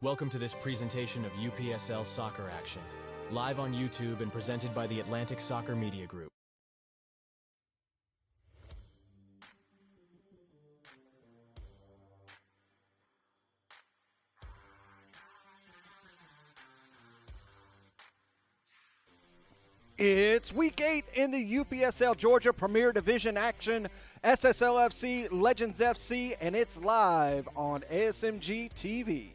Welcome to this presentation of UPSL Soccer Action, live on YouTube and presented by the Atlantic Soccer Media Group. It's Week 8 in the UPSL Georgia Premier Division action, SSL FC, Legends FC, and it's live on ASMG TV.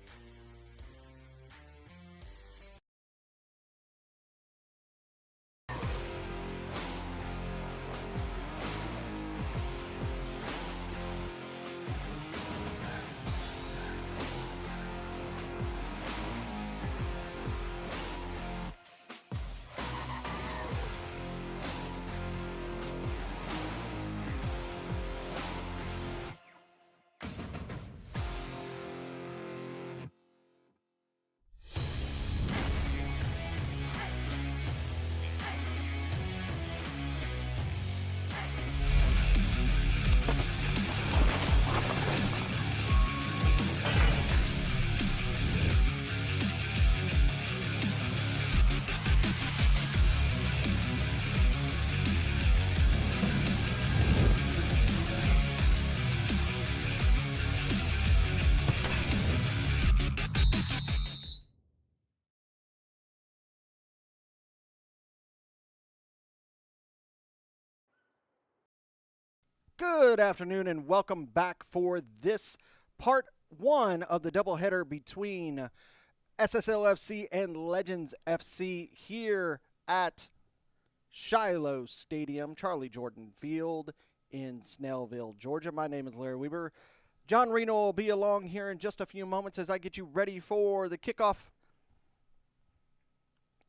Good afternoon and welcome back for this part one of the doubleheader between SSL FC and Legends FC here at Shiloh Stadium, Charlie Jordan Field in Snellville, Georgia. My name is Larry Weber. John Reno will be along here in just a few moments as I get you ready for the kickoff.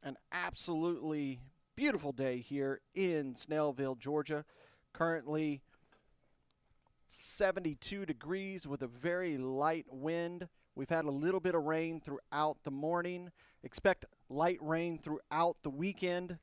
An absolutely beautiful day here in Snellville, Georgia. Currently 72 degrees with a very light wind. We've had a little bit of rain throughout the morning. Expect light rain throughout the weekend,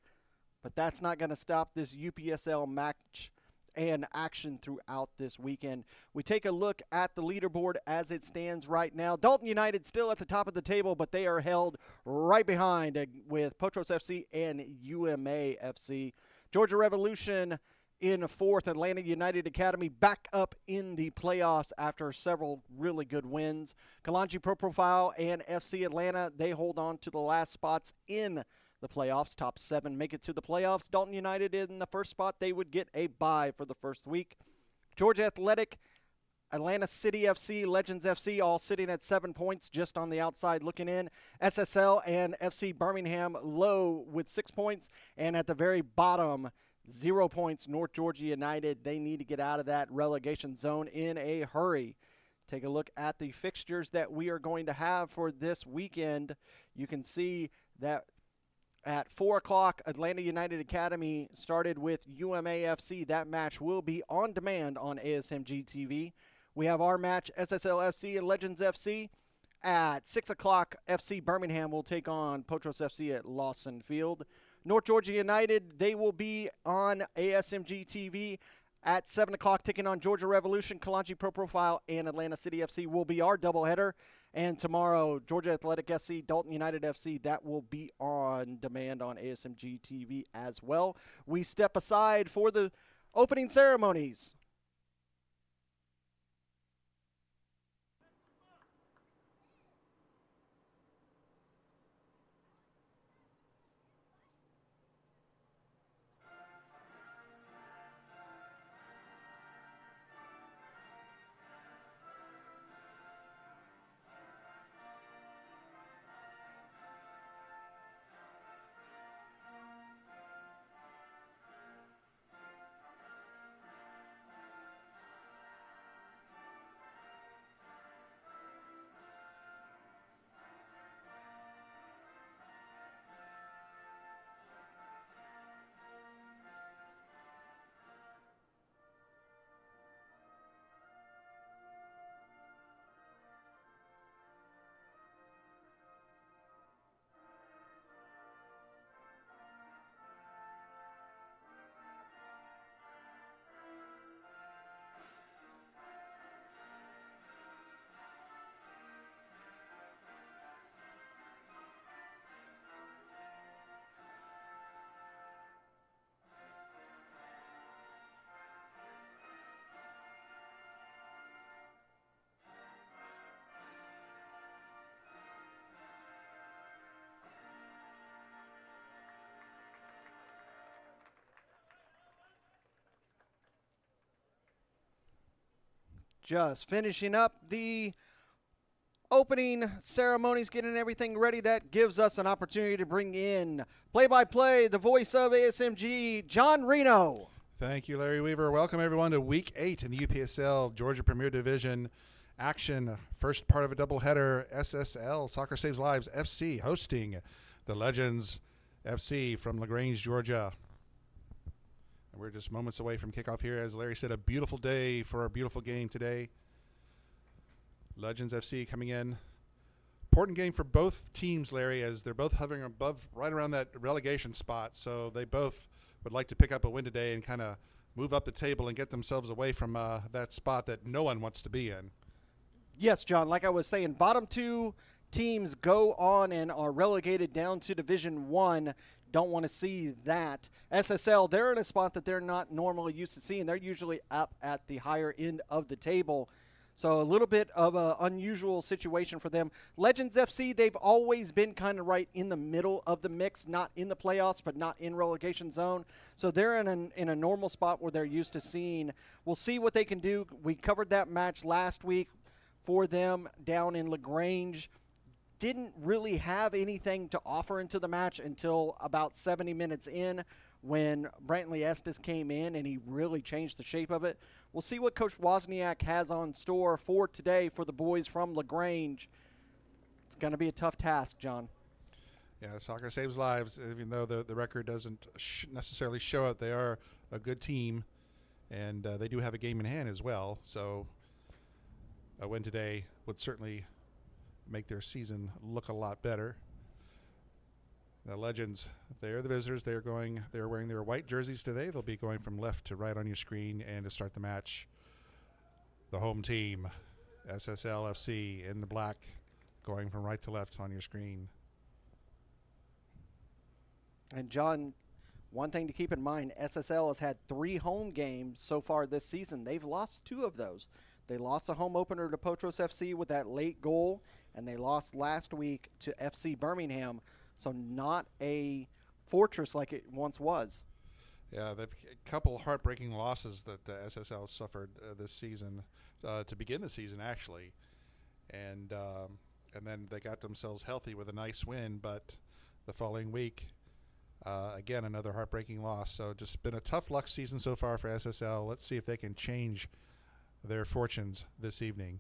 but that's not going to stop this UPSL match and action throughout this weekend. We take a look at the leaderboard as it stands right now. Dalton United still at the top of the table, but they are held right behind with Potros FC and UMA FC. Georgia Revolution in fourth, Atlanta United Academy back up in the playoffs after several really good wins. Kalanji Pro Profile and FC Atlanta, they hold on to the last spots in the playoffs. Top seven make it to the playoffs. Dalton United in the first spot, they would get a bye for the first week. Georgia Athletic, Atlanta City FC, Legends FC, all sitting at 7 points just on the outside looking in. SSL and FC Birmingham low with 6 points. And at the very bottom, 0 points, North Georgia United. They need to get out of that relegation zone in a hurry. Take a look at the fixtures that we are going to have for this weekend. You can see that at 4 o'clock, Atlanta United Academy started with UMAFC. That match will be on demand on ASMG TV. We have our match, SSL FC and Legends FC. At 6 o'clock, FC Birmingham will take on Potros FC at Lawson Field. North Georgia United, they will be on ASMG TV at 7 o'clock, taking on Georgia Revolution. Kalanji Pro Profile and Atlanta City FC will be our doubleheader. And tomorrow, Georgia Athletic SC, Dalton United FC, that will be on demand on ASMG TV as well. We step aside for the opening ceremonies. Just finishing up the opening ceremonies, getting everything ready. That gives us an opportunity to bring in play-by-play, the voice of ASMG, John Reno. Thank you, Larry Weaver. Welcome, everyone, to Week 8 in the UPSL Georgia Premier Division action. First part of a doubleheader, SSL, Soccer Saves Lives FC, hosting the Legends FC from LaGrange, Georgia. And we're just moments away from kickoff here. As Larry said, a beautiful day for a beautiful game today. Legends FC coming in. Important game for both teams, Larry, as they're both hovering above, right around that relegation spot. So they both would like to pick up a win today and kind of move up the table and get themselves away from that spot that no one wants to be in. Yes, John, like I was saying, bottom two teams go on and are relegated down to Division 1. Don't want to see that. SSL, they're in a spot that they're not normally used to seeing. They're usually up at the higher end of the table. So a little bit of an unusual situation for them. Legends FC, they've always been kind of right in the middle of the mix, not in the playoffs, but not in relegation zone. So they're in a normal spot where they're used to seeing. We'll see what they can do. We covered that match last week for them down in LaGrange. Didn't really have anything to offer into the match until about 70 minutes in when Brantley Estes came in and he really changed the shape of it. We'll see what Coach Wozniak has on store for today for the boys from LaGrange. It's going to be a tough task, John. Yeah, Soccer Saves Lives, even though the record doesn't necessarily show it. They are a good team, and they do have a game in hand as well. So a win today would certainly make their season look a lot better. The Legends, they're the visitors. They're wearing their white jerseys today. They'll be going from left to right on your screen. And to start the match, the home team, SSL FC, in the black, going from right to left on your screen. And John, one thing to keep in mind, SSL has had 3 home games so far this season. They've lost 2 of those. They lost the home opener to Potros FC with that late goal, and they lost last week to FC Birmingham. So not a fortress like it once was. Yeah, they've a couple heartbreaking losses that SSL suffered this season, to begin the season actually, and then they got themselves healthy with a nice win. But the following week, again another heartbreaking loss. So just been a tough luck season so far for SSL. Let's see if they can change their fortunes this evening.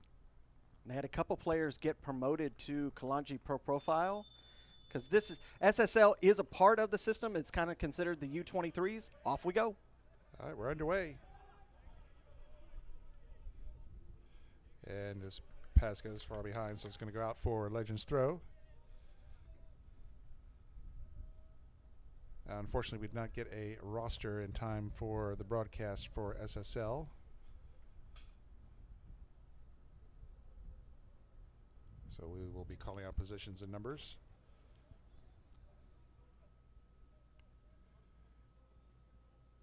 They had a couple players get promoted to Kalanji Pro Profile. Because this is SSL is a part of the system. It's kind of considered the U23s. Off we go. All right, we're underway. And this pass goes far behind, so it's going to go out for Legends throw. Unfortunately, we did not get a roster in time for the broadcast for SSL. So we will be calling out positions and numbers.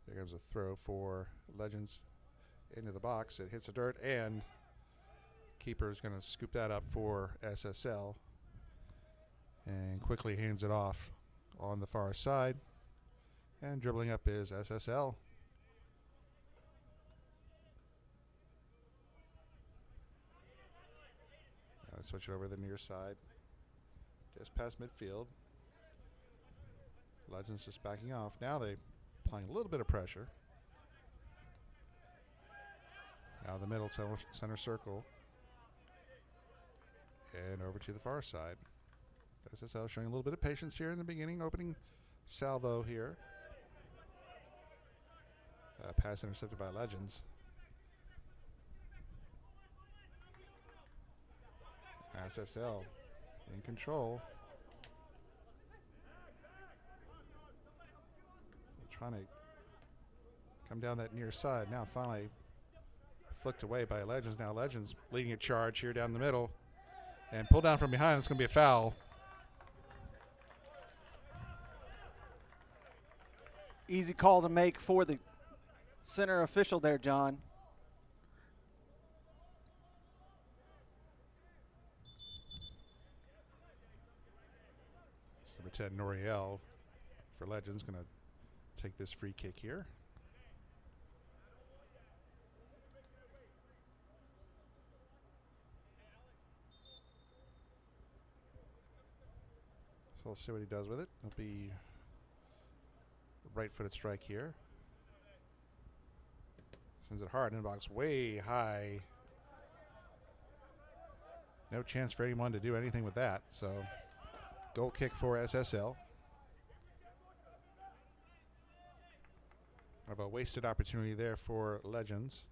There comes a throw for Legends into the box. It hits the dirt, and keeper is going to scoop that up for SSL and quickly hands it off on the far side. And dribbling up is SSL. Now they switch it over to the near side. Just past midfield. Legends just backing off. Now they applying a little bit of pressure. Now the middle center circle. And over to the far side. SSL showing a little bit of patience here in the beginning, opening salvo here. Pass intercepted by Legends. SSL in control. Trying to come down that near side. Now finally flicked away by Legends. Now Legends leading a charge here down the middle. And pulled down from behind. It's going to be a foul. Easy call to make for the center official there, John. It's number 10, Noriel, for Legends, going to take this free kick here. So we'll see what he does with it. It'll be a right-footed strike here. Sends it hard, inbox way high. No chance for anyone to do anything with that. So goal kick for SSL. Of a wasted opportunity there for Legends.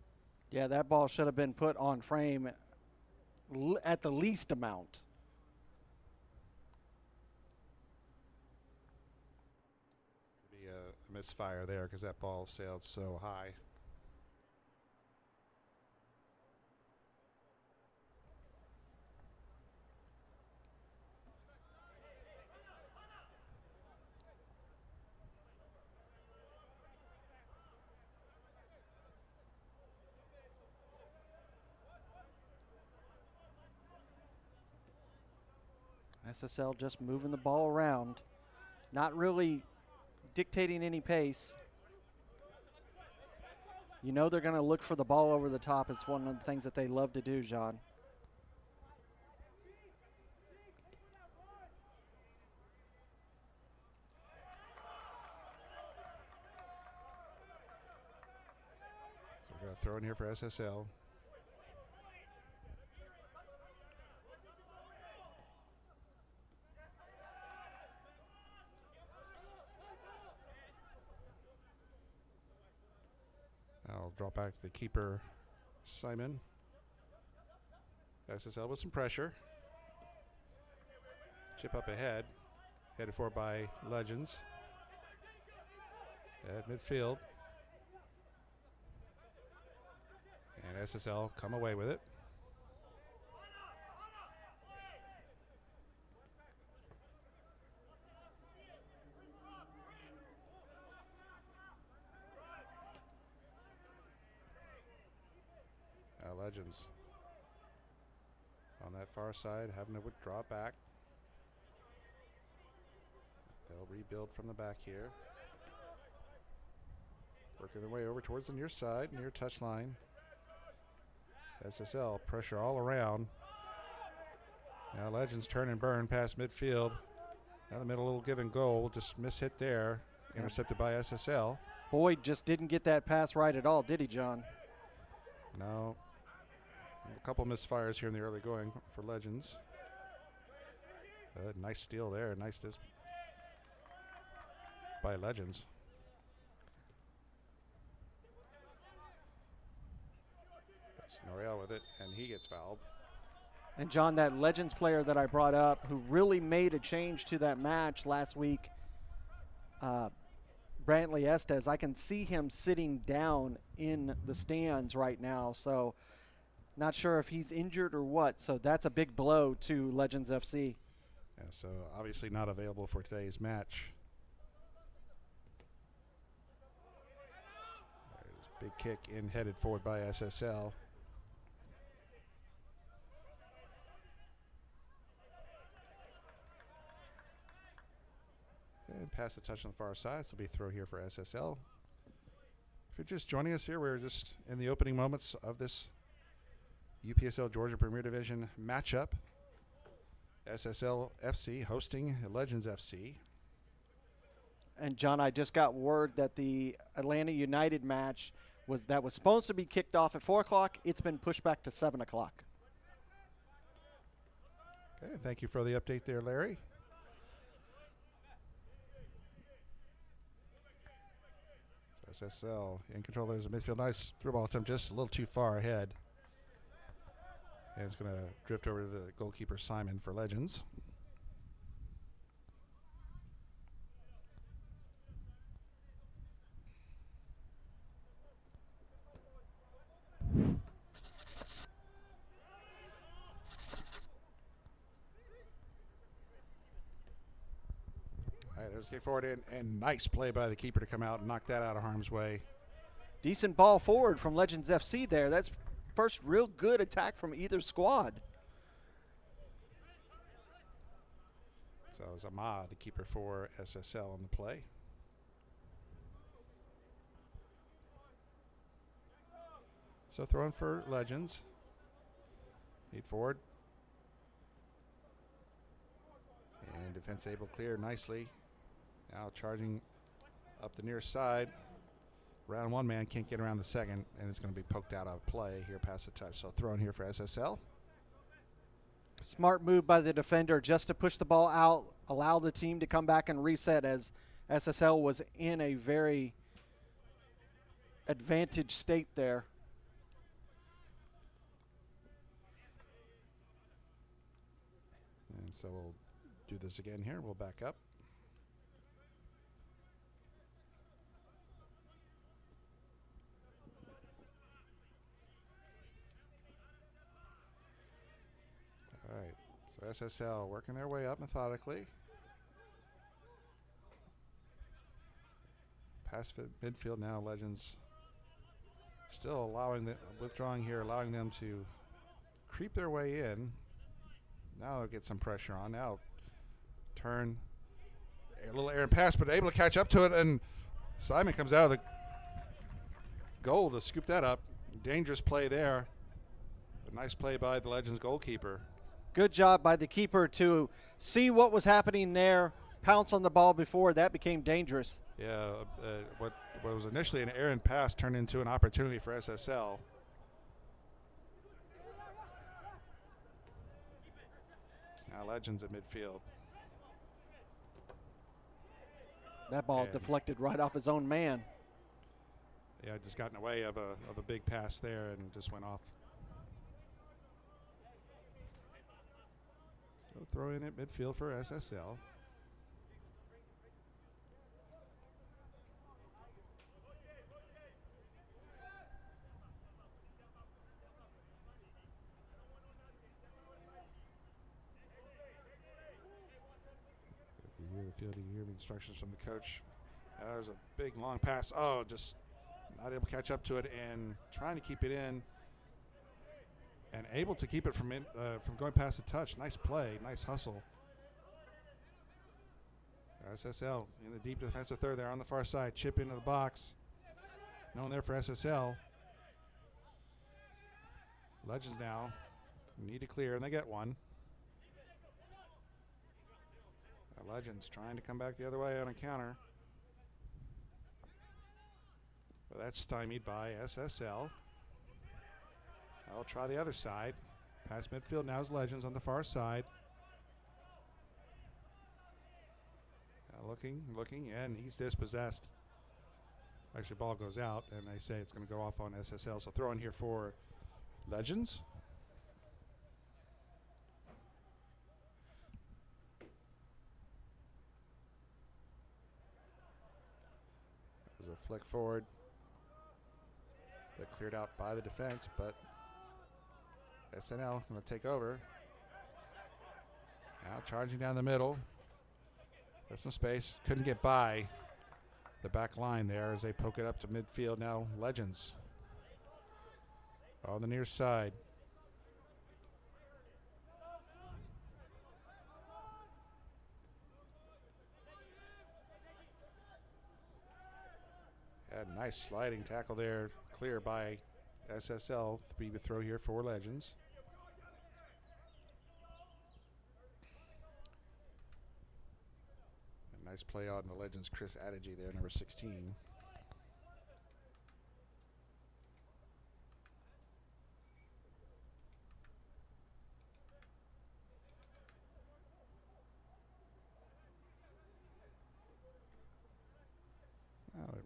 Yeah, that ball should have been put on frame at the least amount. Be a misfire there because that ball sailed so high. SSL just moving the ball around, not really dictating any pace. You know they're going to look for the ball over the top. It's one of the things that they love to do, John. So we're going to throw in here for SSL. I'll draw back to the keeper, Simon. SSL with some pressure. Chip up ahead. Headed for by Legends. At midfield. And SSL come away with it. Legends on that far side having to withdraw back. They'll rebuild from the back here. Working their way over towards the near side, near touchline. SSL pressure all around. Now Legends turn and burn past midfield. Down the middle, a little give and goal. Just mishit there. Intercepted by SSL. Boyd just didn't get that pass right at all, did he, John? No. A couple misfires here in the early going for Legends. Nice steal there. Nice by Legends. Noriel with it, and he gets fouled. And John, that Legends player that I brought up who really made a change to that match last week, Brantley Estes, I can see him sitting down in the stands right now. So not sure if he's injured or what. So that's a big blow to Legends FC. Yeah, so obviously not available for today's match. There's a big kick in headed forward by SSL. And pass the touch on the far side. So it'll be a throw here for SSL. If you're just joining us here, we're just in the opening moments of this UPSL Georgia Premier Division matchup. SSL FC hosting Legends FC. And John, I just got word that the Atlanta United match was supposed to be kicked off at 4 o'clock. It's been pushed back to 7 o'clock. Okay, thank you for the update there, Larry. So SSL in control. There's a midfield. Nice through ball attempt, just a little too far ahead. And it's going to drift over to the goalkeeper, Simon, for Legends. All right, there's a kick forward and nice play by the keeper to come out and knock that out of harm's way. Decent ball forward from Legends FC there. That's first real good attack from either squad. So it was Ahmad, the keeper for SSL on the play. So throwing for Legends. Feed forward. And to Defense able to clear nicely. Now charging up the near side. Round one man can't get around the second, and it's going to be poked out of play here past the touch. So throw in here for SSL. Smart move by the defender just to push the ball out, allow the team to come back and reset, as SSL was in a very advantaged state there. And so we'll do this again here. We'll back up. All right, so SSL working their way up methodically. Past midfield now, Legends still withdrawing here, allowing them to creep their way in. Now they'll get some pressure on. Now turn, a little errant pass, but able to catch up to it, and Simon comes out of the goal to scoop that up. Dangerous play there. A nice play by the Legends goalkeeper. Good job by the keeper to see what was happening there, pounce on the ball before that became dangerous. Yeah, what was initially an errant pass turned into an opportunity for SSL. Now Legends at midfield. That ball deflected right off his own man. Yeah, just got in the way of a big pass there and just went off. So throw in at midfield for SSL. You hear the field, you hear the instructions from the coach. There's a big long pass. Oh, just not able to catch up to it and trying to keep it in. And able to keep it from going past the touch. Nice play, nice hustle. SSL in the deep defensive third there on the far side. Chip into the box. No one there for SSL. Legends now need to clear, and they get one. Legends trying to come back the other way on a counter. But that's stymied by SSL. I'll try the other side. Past midfield now is Legends on the far side. Looking, and he's dispossessed. Actually, ball goes out, and they say it's going to go off on SSL. So throw in here for Legends. There's a flick forward. That cleared out by the defense, but SNL going to take over. Now charging down the middle. There's some space. Couldn't get by the back line there as they poke it up to midfield. Now Legends on the near side. Had a nice sliding tackle there. Clear by SSL. Be the throw here for Legends. A nice play on the Legends Chris Adigi there, number 16.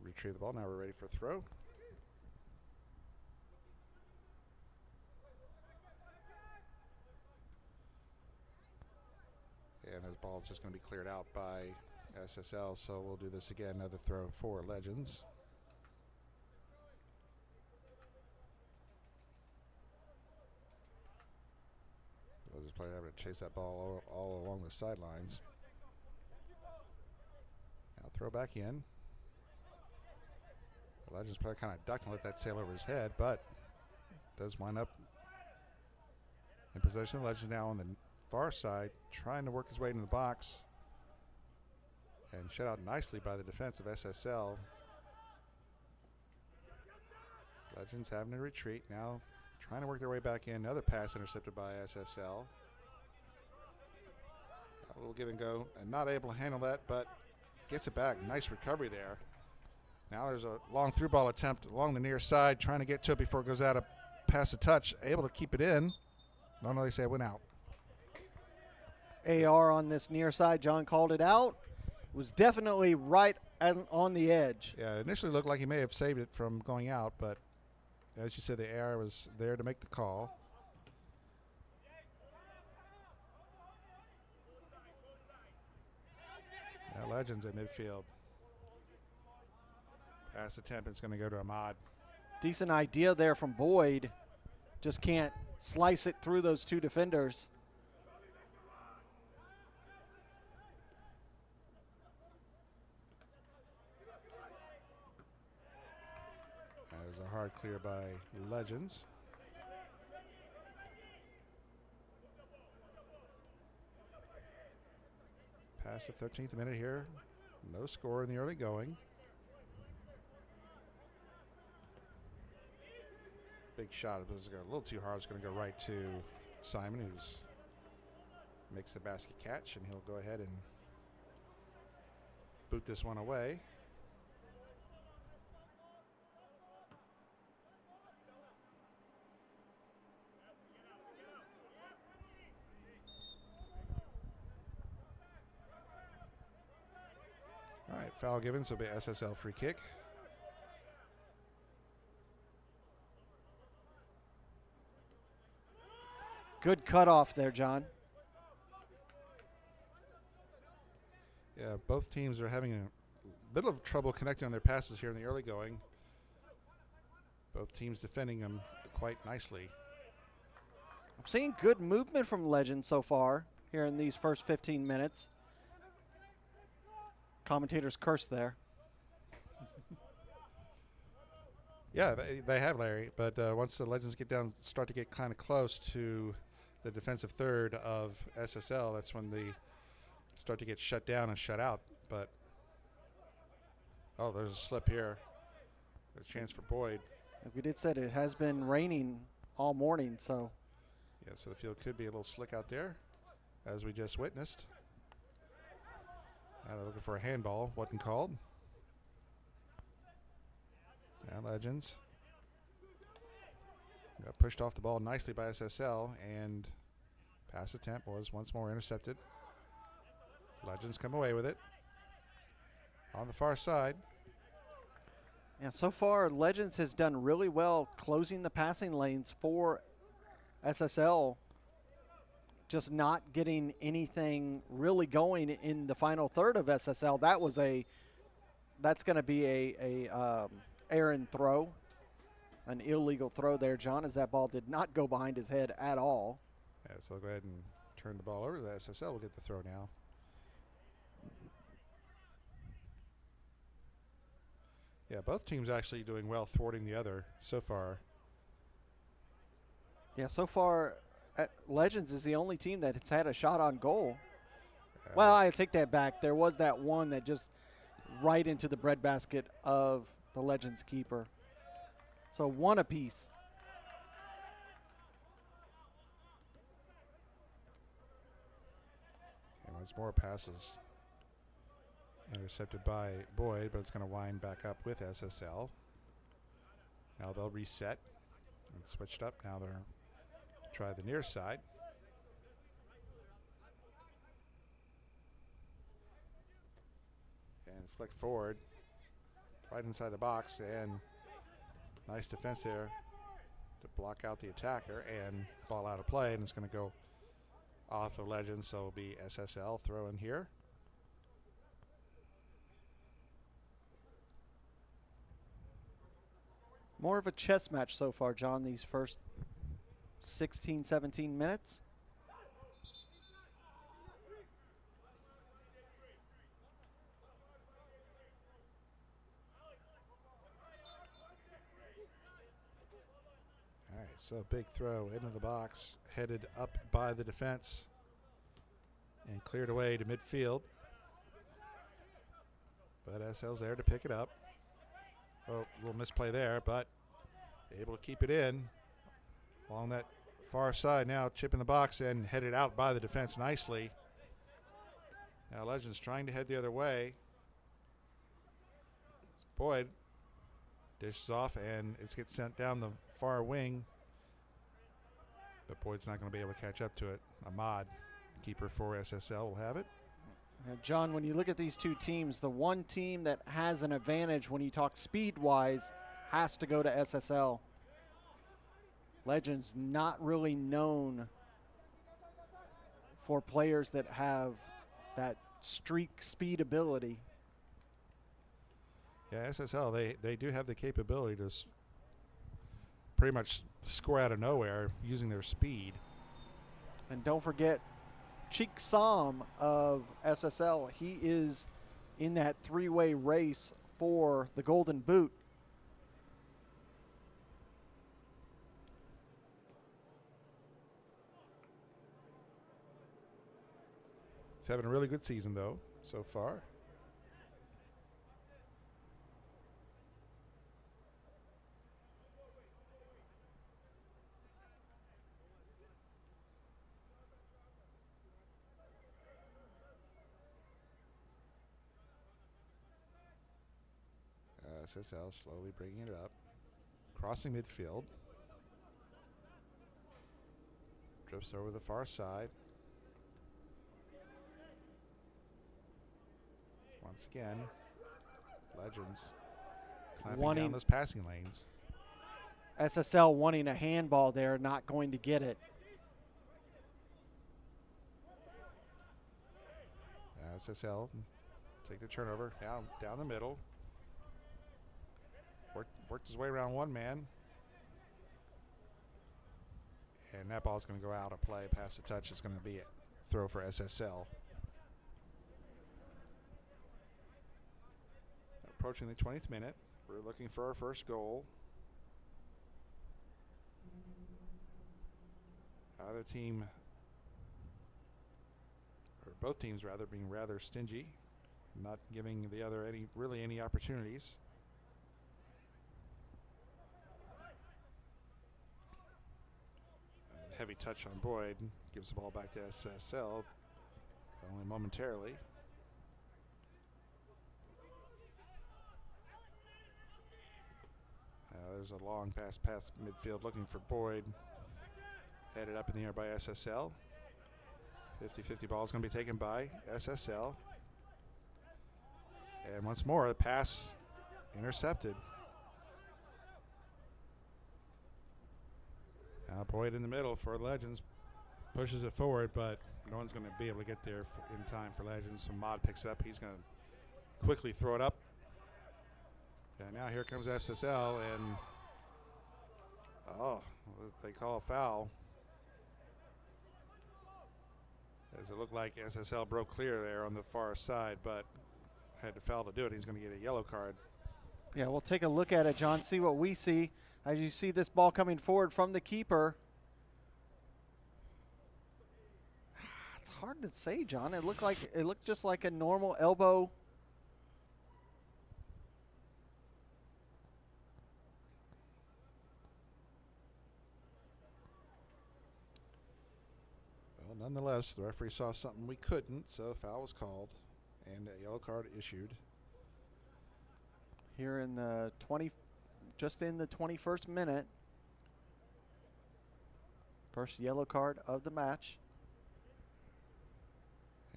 Retrieve the ball. Now we're ready for a throw. And his ball is just going to be cleared out by SSL, so we'll do this again. Another throw for Legends. Legends player having to chase that ball all along the sidelines. Now throw back in. The Legends player kind of ducked and let that sail over his head, but does wind up in possession. Legends now on the far side, trying to work his way into the box, and shut out nicely by the defense of SSL. Legends having to retreat now, trying to work their way back in. Another pass intercepted by SSL. A little give and go, and not able to handle that, but gets it back. Nice recovery there. Now there's a long through ball attempt along the near side, trying to get to it before it goes out of past the touch. Able to keep it in. No, they say it went out. AR on this near side. John called it out. Was definitely right on the edge. Yeah, it initially looked like he may have saved it from going out, but as you said, the AR was there to make the call. Now Legends at midfield. Pass attempt is going to go to Ahmad. Decent idea there from Boyd. Just can't slice it through those two defenders. That was a hard clear by Legends. Past the 13th minute here. No score in the early going. Big shot. It was a little too hard. It's going to go right to Simon, who's makes the basket catch, and he'll go ahead and boot this one away. All right, foul given, so it'll be SSL free kick. Good cutoff there, John. Yeah, both teams are having a bit of trouble connecting on their passes here in the early going. Both teams defending them quite nicely. I'm seeing good movement from Legends so far here in these first 15 minutes. Commentators curse there. Yeah, they have, Larry, but once the Legends get down, start to get kind of close to the defensive third of SSL, that's when they start to get shut down and shut out. But, oh, there's a slip here. There's a chance for Boyd. Like we did said, it has been raining all morning, so. Yeah, so the field could be a little slick out there, as we just witnessed. Now they're looking for a handball. Wasn't called. Now Legends got pushed off the ball nicely by SSL, and pass attempt was once more intercepted. Legends come away with it. On the far side. Yeah, so far Legends has done really well closing the passing lanes for SSL. Just not getting anything really going in the final third of SSL. That's going to be a errant throw, an illegal throw there, John, as that ball did not go behind his head at all. Yeah, so I'll go ahead and turn the ball over. The SSL will get the throw now. Yeah, both teams actually doing well thwarting the other so far. Yeah, so far Legends is the only team that has had a shot on goal. Well, I take that back. There was that one that just right into the breadbasket of the Legends keeper. So one apiece. And once more passes intercepted by Boyd, but it's going to wind back up with SSL. Now they'll reset and switched up. Now they're try the near side. And flick forward right inside the box, and nice defense there to block out the attacker, and ball out of play, and it's going to go off of Legends, so it'll be SSL throw in here. More of a chess match so far, John, these first 16, 17 minutes. All right, so big throw into the box, headed up by the defense and cleared away to midfield. But SL's there to pick it up. Oh, a little misplay there, but able to keep it in along that far side now, chip in the box and headed out by the defense nicely. Now Legends trying to head the other way. Boyd dishes off, and it gets sent down the far wing. But Boyd's not going to be able to catch up to it. Ahmad, keeper for SSL, will have it. Now, John, when you look at these two teams, the one team that has an advantage when you talk speed-wise has to go to SSL. Legends not really known for players that have that streak speed ability. Yeah, SSL, they do have the capability to pretty much score out of nowhere using their speed. And don't forget Cheek Som of SSL. He is in that three-way race for the Golden Boot. He's having a really good season, though, so far. SSL slowly bringing it up. Crossing midfield. Drifts over the far side. Once again, Legends clamping down those passing lanes. SSL wanting a handball there, not going to get it. SSL take the turnover down the middle. Worked his way around one man. And that ball's going to go out of play. Past the touch is going to be a throw for SSL. Approaching the 20th minute. We're looking for our first goal. Either team, or both teams rather, being rather stingy, not giving the other any opportunities. Heavy touch on Boyd, gives the ball back to SSL, only momentarily. There's a long pass past midfield looking for Boyd. Headed up in the air by SSL. 50-50 ball is going to be taken by SSL. And once more, the pass intercepted. Now Boyd in the middle for Legends. Pushes it forward, but no one's going to be able to get there in time for Legends. So Mod picks it up. He's going to quickly throw it up. And now here comes SSL, and they call a foul. As it looked like SSL broke clear there on the far side, but had to foul to do it. He's going to get a yellow card. Yeah, we'll take a look at it, John, see what we see. As you see this ball coming forward from the keeper. It's hard to say, John. It looked just like a normal elbow. Well, nonetheless, the referee saw something we couldn't, so foul was called and a yellow card issued. Here in the just in the 21st minute. First yellow card of the match.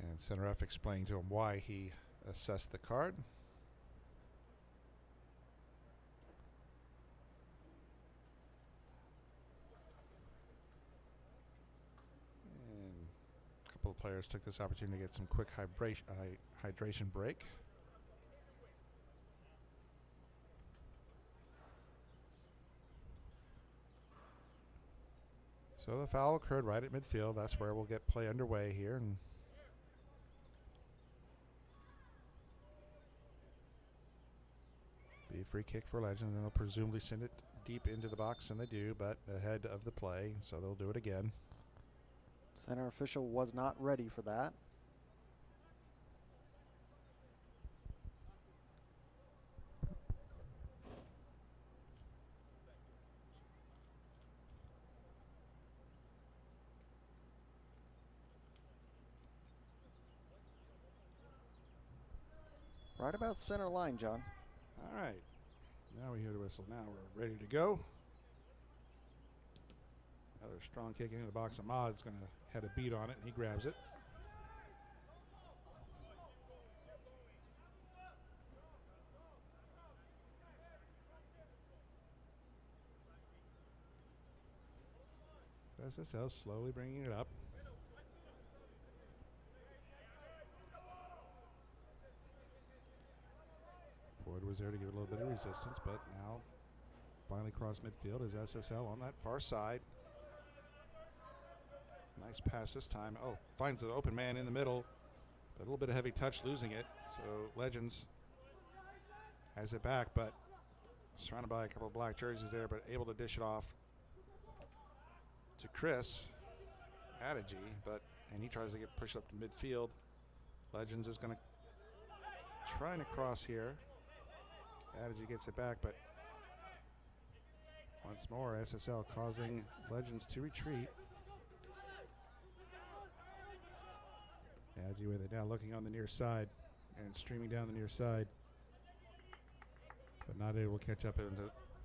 And center ref explained to him why he assessed the card. And a couple of players took this opportunity to get some quick hydration break. So the foul occurred right at midfield. That's where we'll get play underway here. And be a free kick for Legends, and they'll presumably send it deep into the box, and they do, but ahead of the play, so they'll do it again. Center official was not ready for that. Right about center line, John. All right. Now we hear the whistle. Now we're ready to go. Another strong kick into the box. Ahmad's going to head a beat on it, and he grabs it. SSL slowly bringing it up. Boyd was there to give it a little bit of resistance, but now finally cross midfield is SSL on that far side. Nice pass this time. Oh, finds an open man in the middle, but a little bit of heavy touch, losing it. So Legends has it back, but surrounded by a couple of black jerseys there, but able to dish it off to Chris Adigi, and he tries to get pushed up to midfield. Legends is going to trying to cross here. Adigi gets it back, but once more SSL causing Legends to retreat. Adigi with it now, looking on the near side and streaming down the near side, but not able to catch up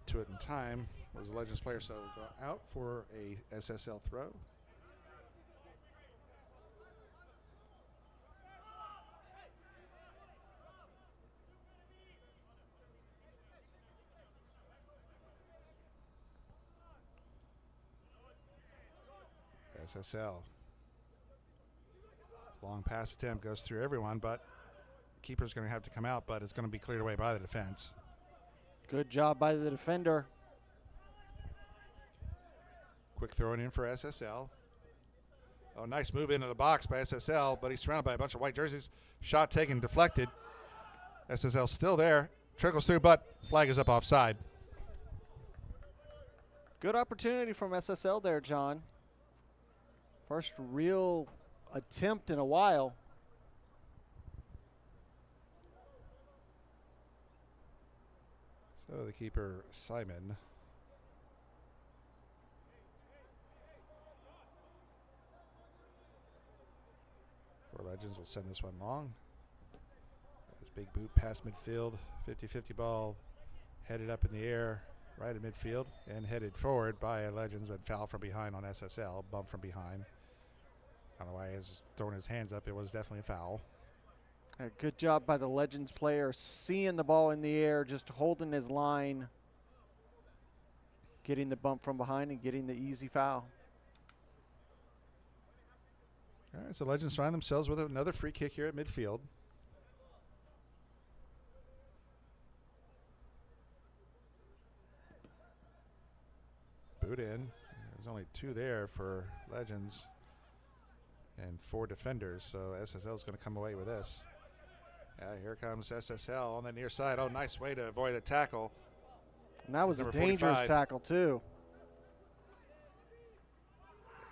to it in time. Was a Legends player, so we'll go out for a SSL throw. SSL. Long pass attempt goes through everyone, but keeper's going to have to come out, but it's going to be cleared away by the defense. Good job by the defender. Quick throw in for SSL. Oh, nice move into the box by SSL, but he's surrounded by a bunch of white jerseys. Shot taken, deflected. SSL still there. Trickles through, but flag is up offside. Good opportunity from SSL there, John. First real attempt in a while. So the keeper, Simon. For Legends will send this one long. This big boot past midfield, 50-50 ball, headed up in the air, right at midfield, and headed forward by Legends, but foul from behind on SSL, bump from behind. I don't know why he's throwing his hands up. It was definitely a foul. A good job by the Legends player, seeing the ball in the air, just holding his line, getting the bump from behind and getting the easy foul. All right, so Legends find themselves with another free kick here at midfield. Boot in. There's only two there for Legends and 4 defenders, so SSL is going to come away with this. Here comes SSL on the near side. Oh, nice way to avoid the tackle. And that was a Number dangerous 45. tackle, too.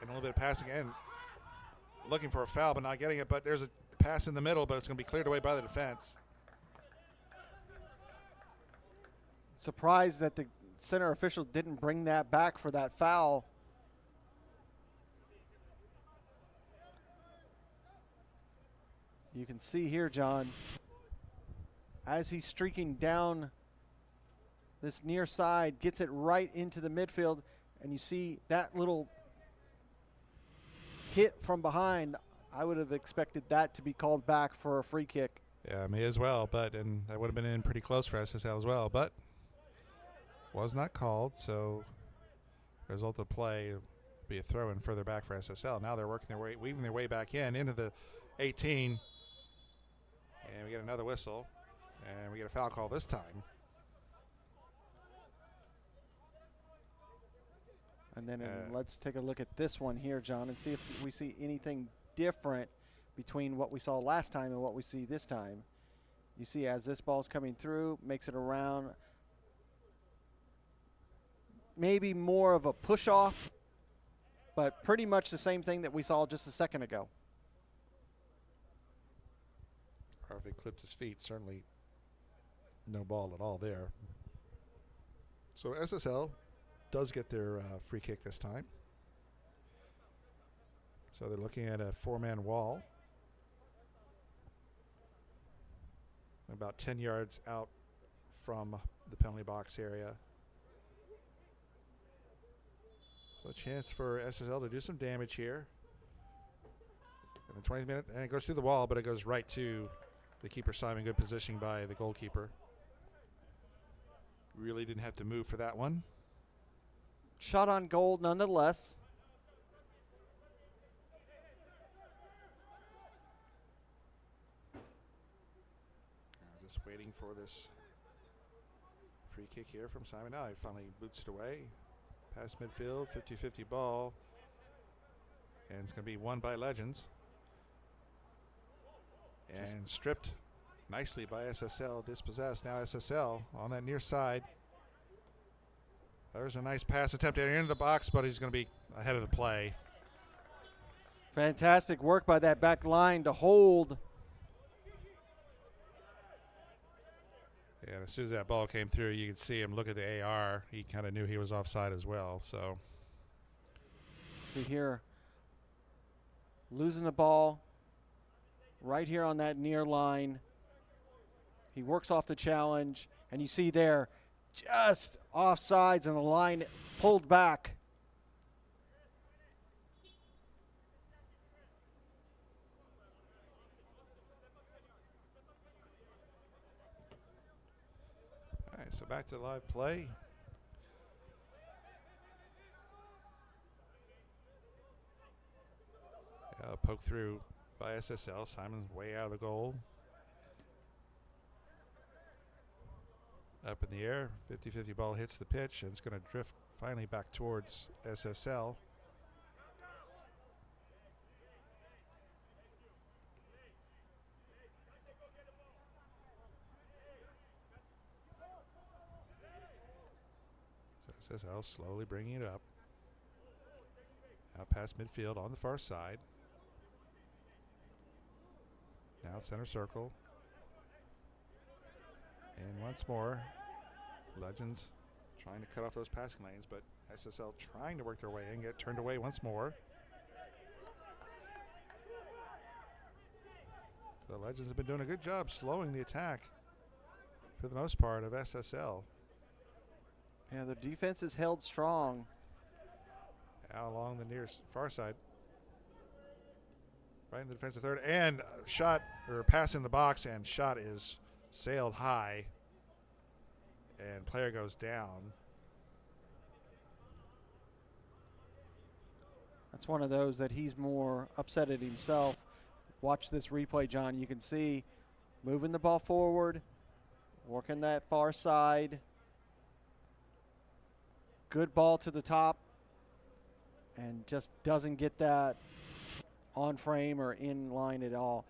And a little bit of passing in. Looking for a foul, but not getting it. But there's a pass in the middle, but it's going to be cleared away by the defense. Surprised that the center official didn't bring that back for that foul. You can see here, John, as he's streaking down this near side, gets it right into the midfield, and you see that little hit from behind. I would have expected that to be called back for a free kick. Yeah, me as well, and that would have been in pretty close for SSL as well, but was not called, so result of play will be a throw in further back for SSL. Now they're working their way, weaving their way back in into the 18. And we get another whistle, and we get a foul call this time. And then let's take a look at this one here, John, and see if we see anything different between what we saw last time and what we see this time. You see as this ball's coming through, makes it around, maybe more of a push-off, but pretty much the same thing that we saw just a second ago. Or if he clipped his feet, certainly no ball at all there. So SSL does get their free kick this time. So they're looking at a 4-man wall. about 10 yards out from the penalty box area. So a chance for SSL to do some damage here. In the 20th minute, and it goes through the wall, but it goes right to the keeper, Simon. Good positioning by the goalkeeper. Really didn't have to move for that one. Shot on goal nonetheless. Just waiting for this free kick here from Simon. Now he finally boots it away. Past midfield, 50-50 ball. And it's going to be won by Legends. And stripped nicely by SSL, dispossessed. Now SSL on that near side. There's a nice pass attempt into the box, but he's going to be ahead of the play. Fantastic work by that back line to hold. And as soon as that ball came through, you could see him look at the AR. He kind of knew he was offside as well. So, see here, losing the ball right here on that near line. He works off the challenge, and you see there, just offsides and the line pulled back. all right, so back to live play. Poke through by SSL. Simon's way out of the goal. Up in the air, 50-50 ball hits the pitch, and it's going to drift finally back towards SSL. So SSL slowly bringing it up. Out past midfield on the far side. Now center circle. And once more, Legends trying to cut off those passing lanes, but SSL trying to work their way in, get turned away once more. So Legends have been doing a good job slowing the attack for the most part of SSL. Yeah, their defense is held strong. Out along the near far side. Right in the defensive third, and shot or pass in the box, and shot is sailed high, and player goes down. That's one of those that he's more upset at himself. Watch this replay, John. You can see moving the ball forward, working that far side. Good ball to the top, and just doesn't get that on frame or in line at all.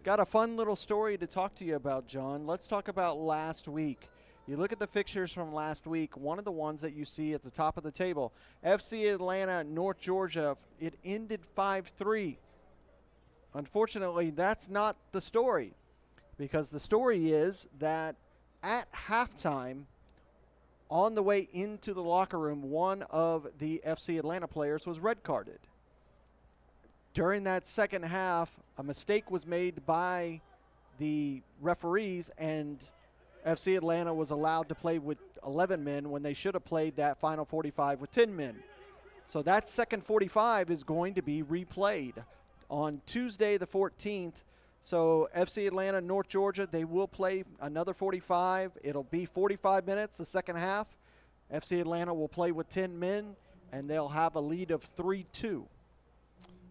Got a fun little story to talk to you about, John. Let's talk about last week. You look at the fixtures from last week, one of the ones that you see at the top of the table, FC Atlanta, North Georgia, it ended 5-3. Unfortunately, that's not the story, because the story is that at halftime, on the way into the locker room, one of the FC Atlanta players was red carded. During that second half, a mistake was made by the referees, and FC Atlanta was allowed to play with 11 men when they should have played that final 45 with 10 men. So that second 45 is going to be replayed on Tuesday the 14th. So FC Atlanta, North Georgia, they will play another 45. It'll be 45 minutes the second half. FC Atlanta will play with 10 men, and they'll have a lead of 3-2.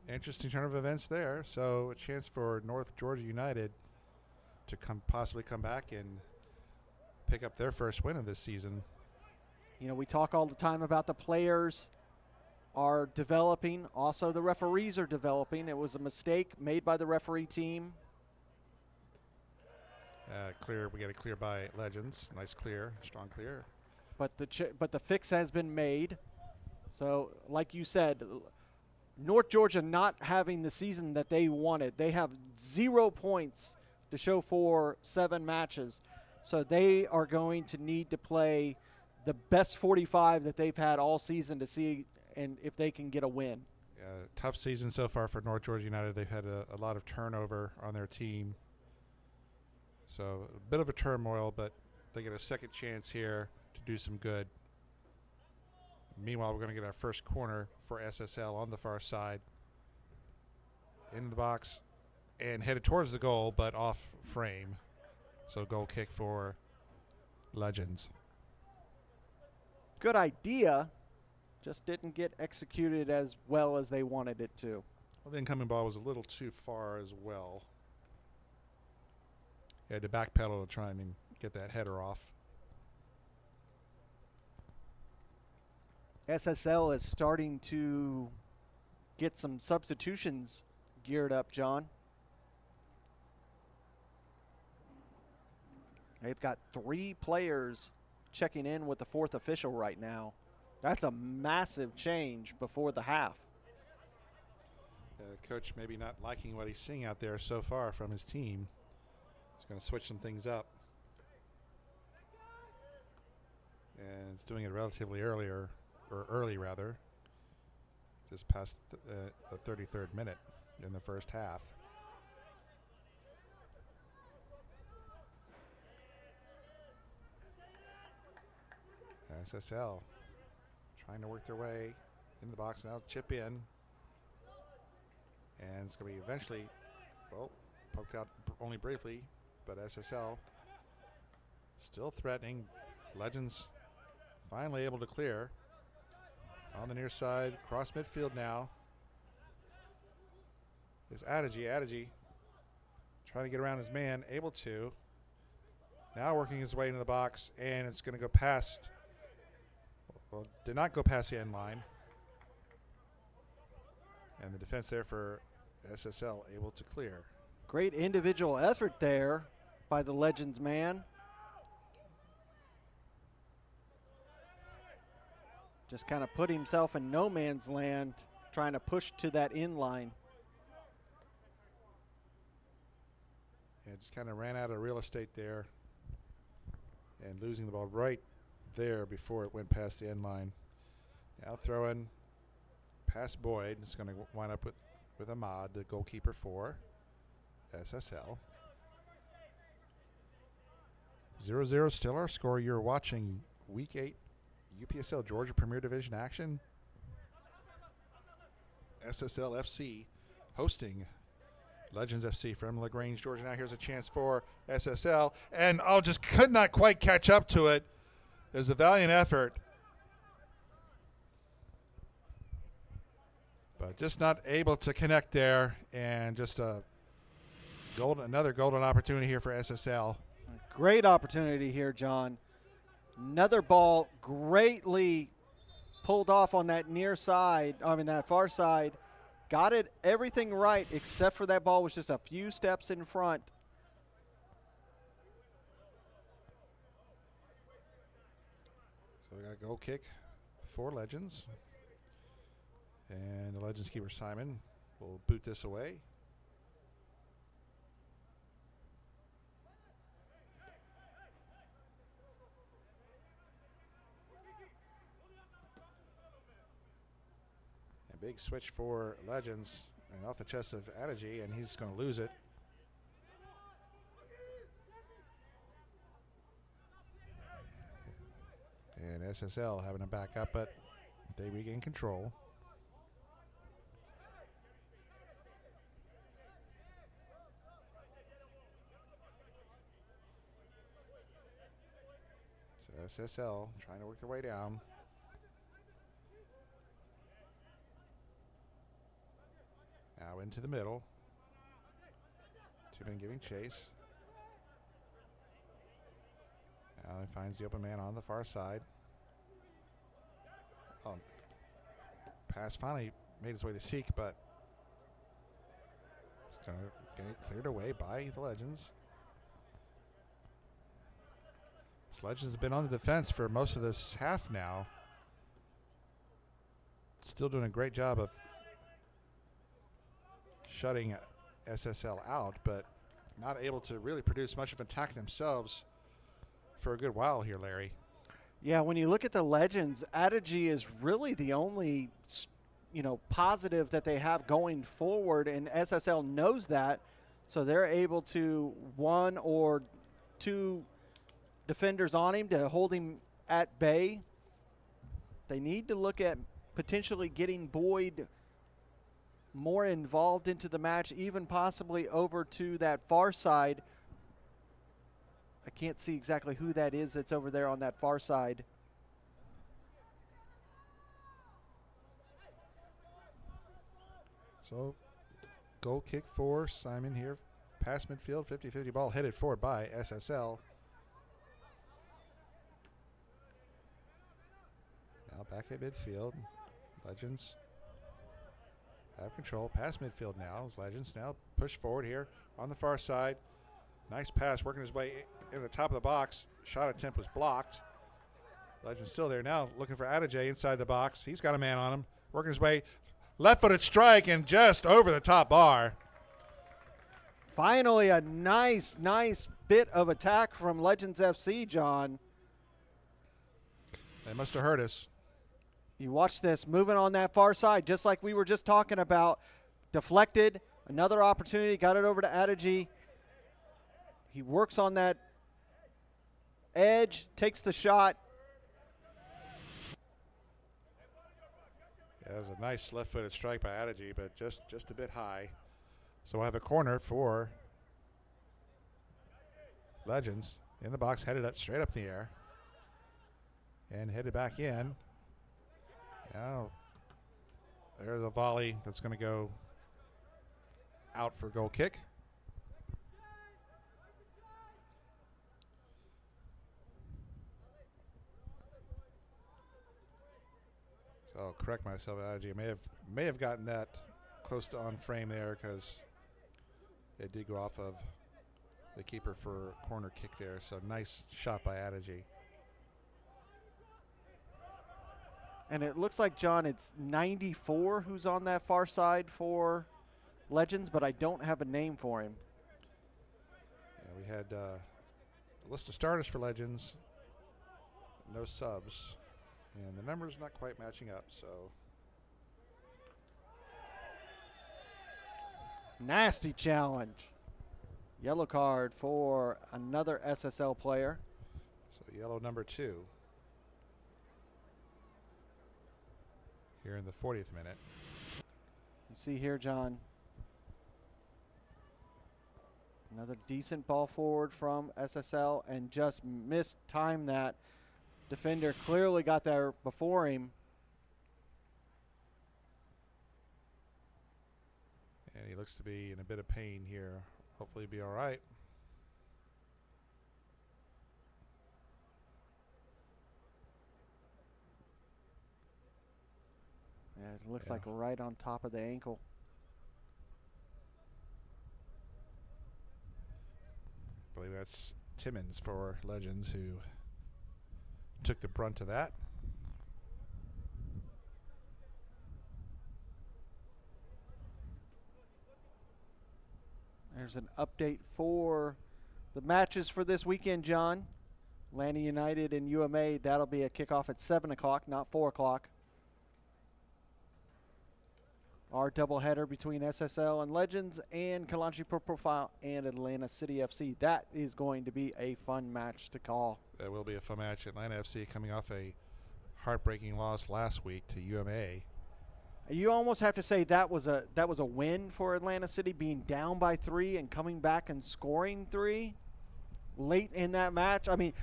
Interesting turn of events there. So a chance for North Georgia United to possibly come back and pick up their first win of this season. You know, we talk all the time about the players are developing. Also, the referees are developing. It was a mistake made by the referee team. Clear. We get a clear by Legends. Nice clear. Strong clear. But the fix has been made. So, like you said, North Georgia not having the season that they wanted. They have 0 points to show for 7 matches. So they are going to need to play the best 45 that they've had all season to see and if they can get a win. Tough season so far for North Georgia United. They've had a lot of turnover on their team. So a bit of a turmoil, but they get a second chance here to do some good. Meanwhile, we're going to get our first corner for SSL on the far side. In the box and headed towards the goal, but off frame. So goal kick for Legends. Good idea, just didn't get executed as well as they wanted it to. Well, the incoming ball was a little too far as well. He had to backpedal to try and get that header off. SSL is starting to get some substitutions geared up, John. They've got 3 players checking in with the 4th official right now. That's a massive change before the half. Coach maybe not liking what he's seeing out there so far from his team. He's going to switch some things up. And it's doing it relatively early rather. Just past the 33rd minute in the first half. SSL trying to work their way in the box now, chip in. And it's going to be eventually, well, poked out only briefly, but SSL still threatening. Legends finally able to clear. On the near side, cross midfield now. Is Adigi trying to get around his man, able to. Now working his way into the box, and it's going to go past. Well, did not go past the end line. And the defense there for SSL able to clear. Great individual effort there by the Legends man. Just kind of put himself in no man's land, trying to push to that in line. Yeah, just kind of ran out of real estate there and losing the ball right there before it went past the end line. Now throwing past Boyd. It's going to wind up with Ahmad, the goalkeeper for SSL. 0-0 still our score. You're watching Week 8 UPSL Georgia Premier Division action. SSL FC hosting Legends FC from LaGrange, Georgia. Now here's a chance for SSL. And just could not quite catch up to it. It was a valiant effort. But just not able to connect there. And just another golden opportunity here for SSL. Great opportunity here, John. Another ball greatly pulled off on that that far side. Got it everything right except for that ball was just a few steps in front. So we got a goal kick for Legends. And the Legends keeper Simon will boot this away. Big switch for Legends and off the chest of Adigi, and he's going to lose it. And SSL having to back up, but they regain control. So SSL trying to work their way down. Now into the middle. Two men giving chase. Now he finds the open man on the far side. Pass finally made its way to Seek, but it's going to get cleared away by the Legends. This Legends have been on the defense for most of this half now. Still doing a great job of shutting SSL out, but not able to really produce much of an attack themselves for a good while here, Larry. Yeah, when you look at the Legends, Adigi is really the only, positive that they have going forward, and SSL knows that. So they're able to one or two defenders on him to hold him at bay. They need to look at potentially getting Boyd more involved into the match, even possibly over to that far side. I can't see exactly who that is that's over there on that far side. So, goal kick for Simon here. Pass midfield, 50-50 ball headed forward by SSL. Now back at midfield. Legends have control. Pass midfield now. Legends now push forward here on the far side. Nice pass working his way in the top of the box. Shot attempt was blocked. Legends still there now looking for Adijay inside the box. He's got a man on him. Working his way. Left-footed strike and just over the top bar. Finally, a nice bit of attack from Legends FC, John. They must have heard us. You watch this, moving on that far side, just like we were just talking about. Deflected, another opportunity, got it over to Adijay. He works on that edge, takes the shot. Yeah, it was a nice left-footed strike by Adijay, but just a bit high. So we'll have a corner for Legends in the box, headed up straight up in the air. And headed back in. Now, there's a volley that's going to go out for goal kick. So I'll correct myself, Adijay may have gotten that close to on frame there because it did go off of the keeper for a corner kick there. So nice shot by Adijay. And it looks like, John, it's 94 who's on that far side for Legends, but I don't have a name for him. Yeah, we had a list of starters for Legends, no subs, and the numbers not quite matching up. So nasty challenge. Yellow card for another SSL player. So yellow number 2. Here in the 40th minute. You see here, John, another decent ball forward from SSL and just mistimed that. Defender clearly got there before him. And he looks to be in a bit of pain here. Hopefully he'll be all right. Yeah, it looks like right on top of the ankle. I believe that's Timmons for Legends who took the brunt of that. There's an update for the matches for this weekend, John. Atlanta United and UMA, that'll be a kickoff at 7 o'clock, not 4 o'clock. Our doubleheader between SSL and Legends and Kalanchi Pro Profile and Atlanta City FC. That is going to be a fun match to call. That will be a fun match. Atlanta FC coming off a heartbreaking loss last week to UMA. You almost have to say that was a win for Atlanta City, being down by 3 and coming back and scoring 3 late in that match. I mean,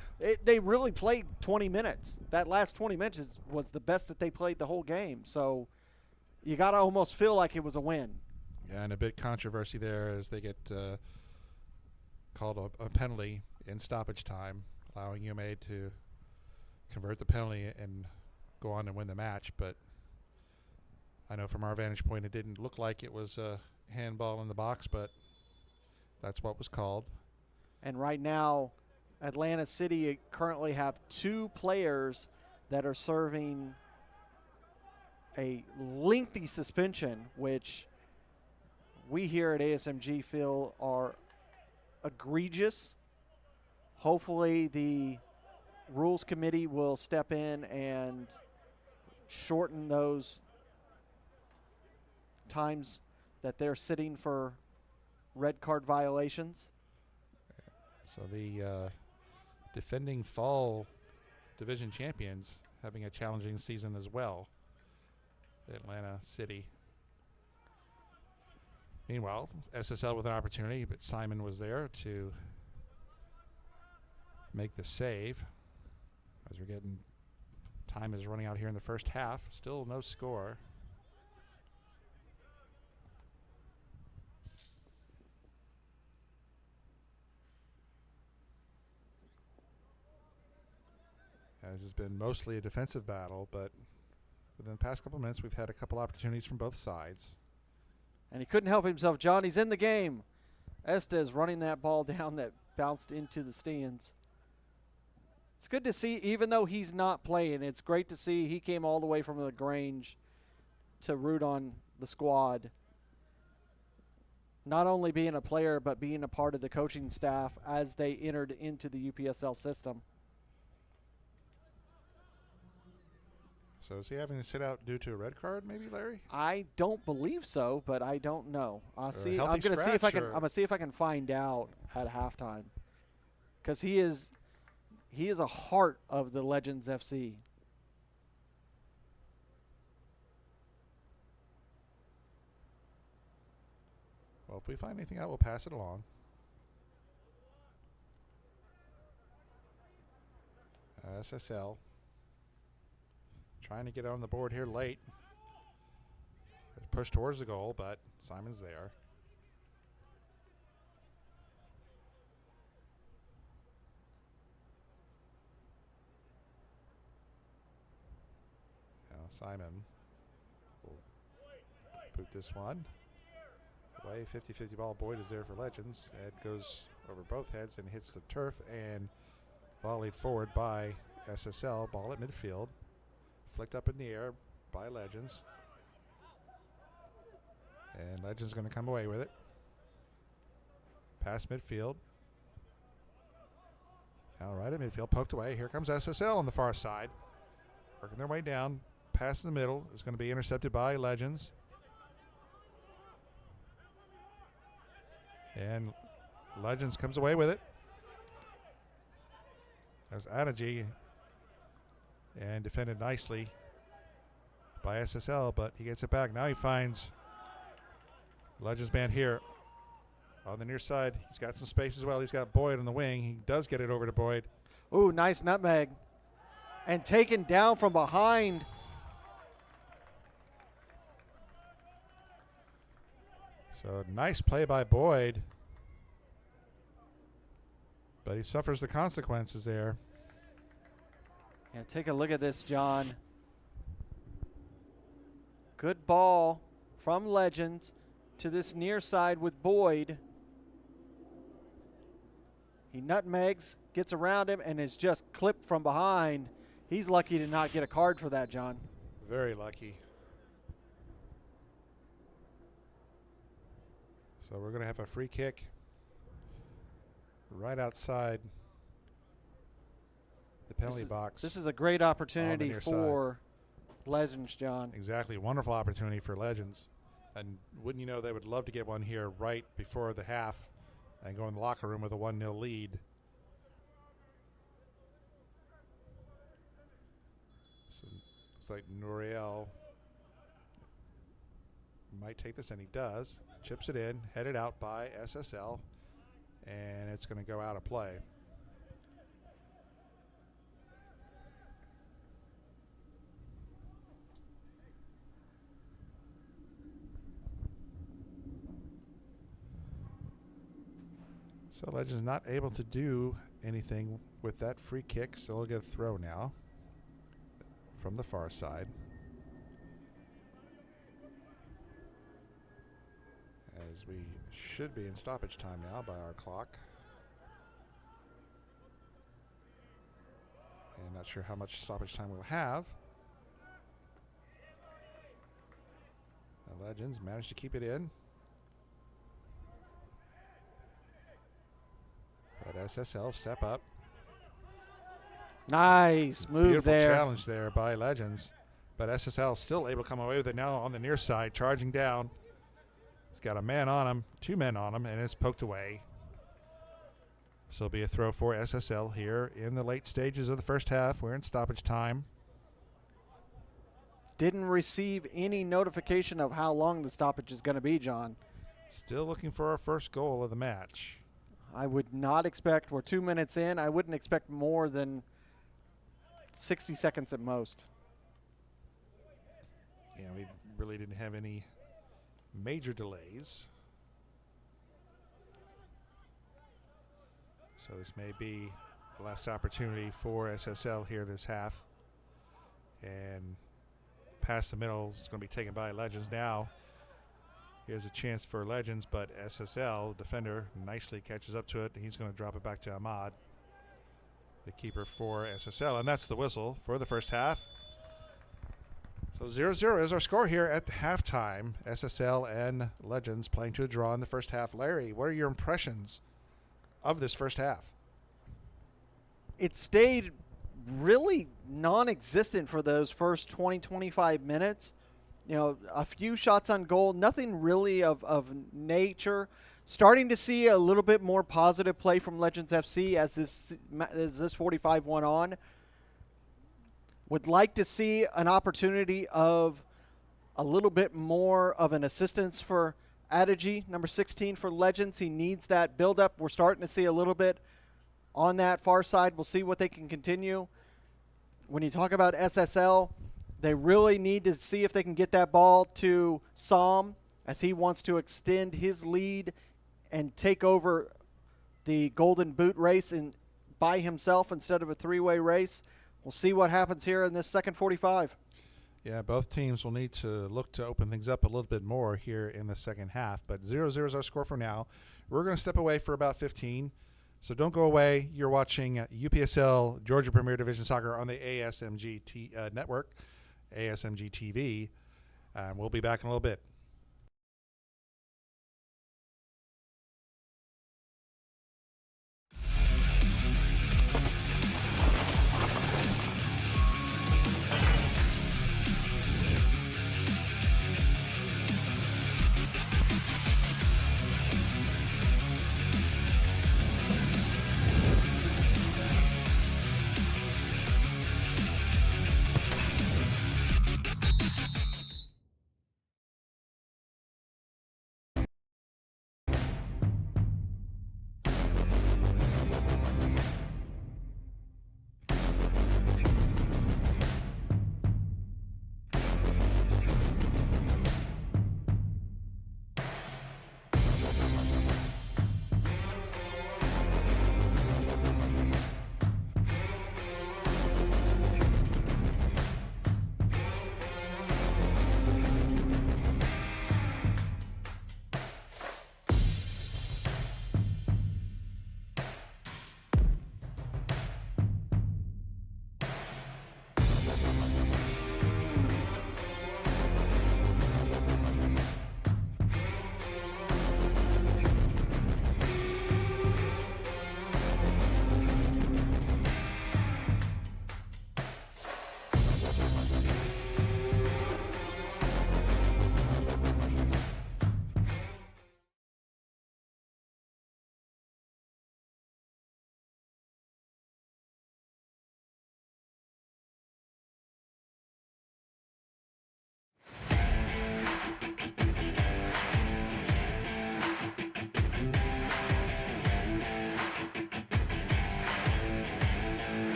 they really played 20 minutes. That last 20 minutes was the best that they played the whole game. So you got to almost feel like it was a win. Yeah, and a bit controversy there as they get called a penalty in stoppage time, allowing UMA to convert the penalty and go on and win the match. But I know from our vantage point it didn't look like it was a handball in the box, but that's what was called. And right now, Atlanta City currently have 2 players that are serving a lengthy suspension, which we here at ASMG feel are egregious. Hopefully the rules committee will step in and shorten those times that they're sitting for red card violations. So the defending fall division champions having a challenging season as well. Atlanta City. Meanwhile, SSL with an opportunity, but Simon was there to make the save. As we're getting, time is running out here in the first half. Still no score. This has been mostly a defensive battle, but within the past couple minutes, we've had a couple opportunities from both sides. And he couldn't help himself, John. He's in the game. Estes running that ball down that bounced into the stands. It's good to see, even though he's not playing, it's great to see he came all the way from LaGrange to root on the squad. Not only being a player, but being a part of the coaching staff as they entered into the UPSL system. So is he having to sit out due to a red card, maybe, Larry? I don't believe so, but I don't know. I'll see. I'm I'm gonna see if I can. I'm gonna see if I can find out at halftime, because he is a heart of the Legends FC. Well, if we find anything out, we'll pass it along. SSL. Trying to get on the board here late. Push towards the goal, but Simon's there. Now Simon will boot this one. Away, 50-50 ball. Boyd is there for Legends. It goes over both heads and hits the turf and volleyed forward by SSL. Ball at midfield. Flicked up in the air by Legends. And Legends going to come away with it. Past midfield. Now right at midfield, poked away. Here comes SSL on the far side. Working their way down. Pass in the middle is going to be intercepted by Legends. And Legends comes away with it. There's Adeji. And defended nicely by SSL, but he gets it back. Now he finds Legends man here on the near side. He's got some space as well. He's got Boyd on the wing. He does get it over to Boyd. Ooh, nice nutmeg. And taken down from behind. So nice play by Boyd. But he suffers the consequences there. Yeah, take a look at this, John. Good ball from Legends to this near side with Boyd. He nutmegs, gets around him, and is just clipped from behind. He's lucky to not get a card for that, John. Very lucky. So we're going to have a free kick right outside the penalty box. This is a great opportunity for Legends, John. Exactly. Wonderful opportunity for Legends. And wouldn't you know, they would love to get one here right before the half and go in the locker room with a 1-0 lead. So it's like Noriel might take this, and he does. Chips it in, headed out by SSL, and it's going to go out of play. So Legends not able to do anything with that free kick, so they'll get a throw now from the far side. As we should be in stoppage time now by our clock. And not sure how much stoppage time we'll have. The Legends managed to keep it in. But SSL step up. Nice move. Beautiful there. Challenge there by Legends. But SSL still able to come away with it now on the near side, charging down. He's got a man on him, 2 men on him, and it's poked away. So it'll be a throw for SSL here in the late stages of the first half. We're in stoppage time. Didn't receive any notification of how long the stoppage is going to be, John. Still looking for our first goal of the match. I would not expect, we're 2 minutes in, I wouldn't expect more than 60 seconds at most. Yeah, we really didn't have any major delays. So this may be the last opportunity for SSL here this half. And past the middle is going to be taken by Legends now. Here's a chance for Legends, but SSL, defender, nicely catches up to it. He's going to drop it back to Ahmad, the keeper for SSL. And that's the whistle for the first half. So 0-0 is our score here at the halftime. SSL and Legends playing to a draw in the first half. Larry, what are your impressions of this first half? It stayed really non-existent for those first 20-25 minutes. You know, a few shots on goal, nothing really of nature. Starting to see a little bit more positive play from Legends FC as this 45 went on. Would like to see an opportunity of a little bit more of an assistance for Adigi, number 16 for Legends. He needs that build-up. We're starting to see a little bit on that far side. We'll see what they can continue. When you talk about SSL, they really need to see if they can get that ball to Sam as he wants to extend his lead and take over the Golden Boot race by himself instead of a three-way race. We'll see what happens here in this second 45. Yeah, both teams will need to look to open things up a little bit more here in the second half. But 0-0 is our score for now. We're going to step away for about 15. So don't go away. You're watching UPSL Georgia Premier Division Soccer on the ASMG network, ASMG TV. We'll be back in a little bit.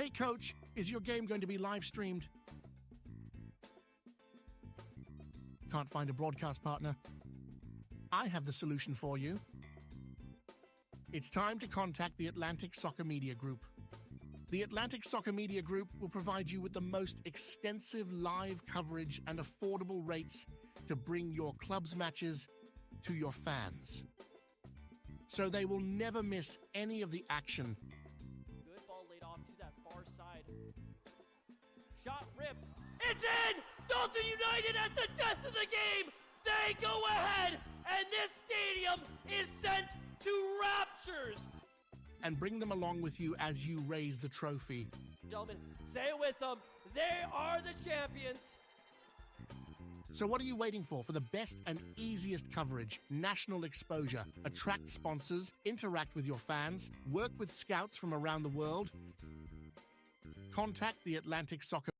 Hey coach, is your game going to be live streamed? Can't find a broadcast partner? I have the solution for you. It's time to contact the Atlantic Soccer Media Group. The Atlantic Soccer Media Group will provide you with the most extensive live coverage and affordable rates to bring your club's matches to your fans. So they will never miss any of the action. Good ball laid off to that far side. Shot ripped. It's in! Dalton United at the death of the game! They go ahead, and this stadium is sent to raptures. And bring them along with you as you raise the trophy. Gentlemen, say it with them. They are the champions. So what are you waiting for the best and easiest coverage, national exposure, attract sponsors, interact with your fans, work with scouts from around the world? Contact the Atlantic Soccer.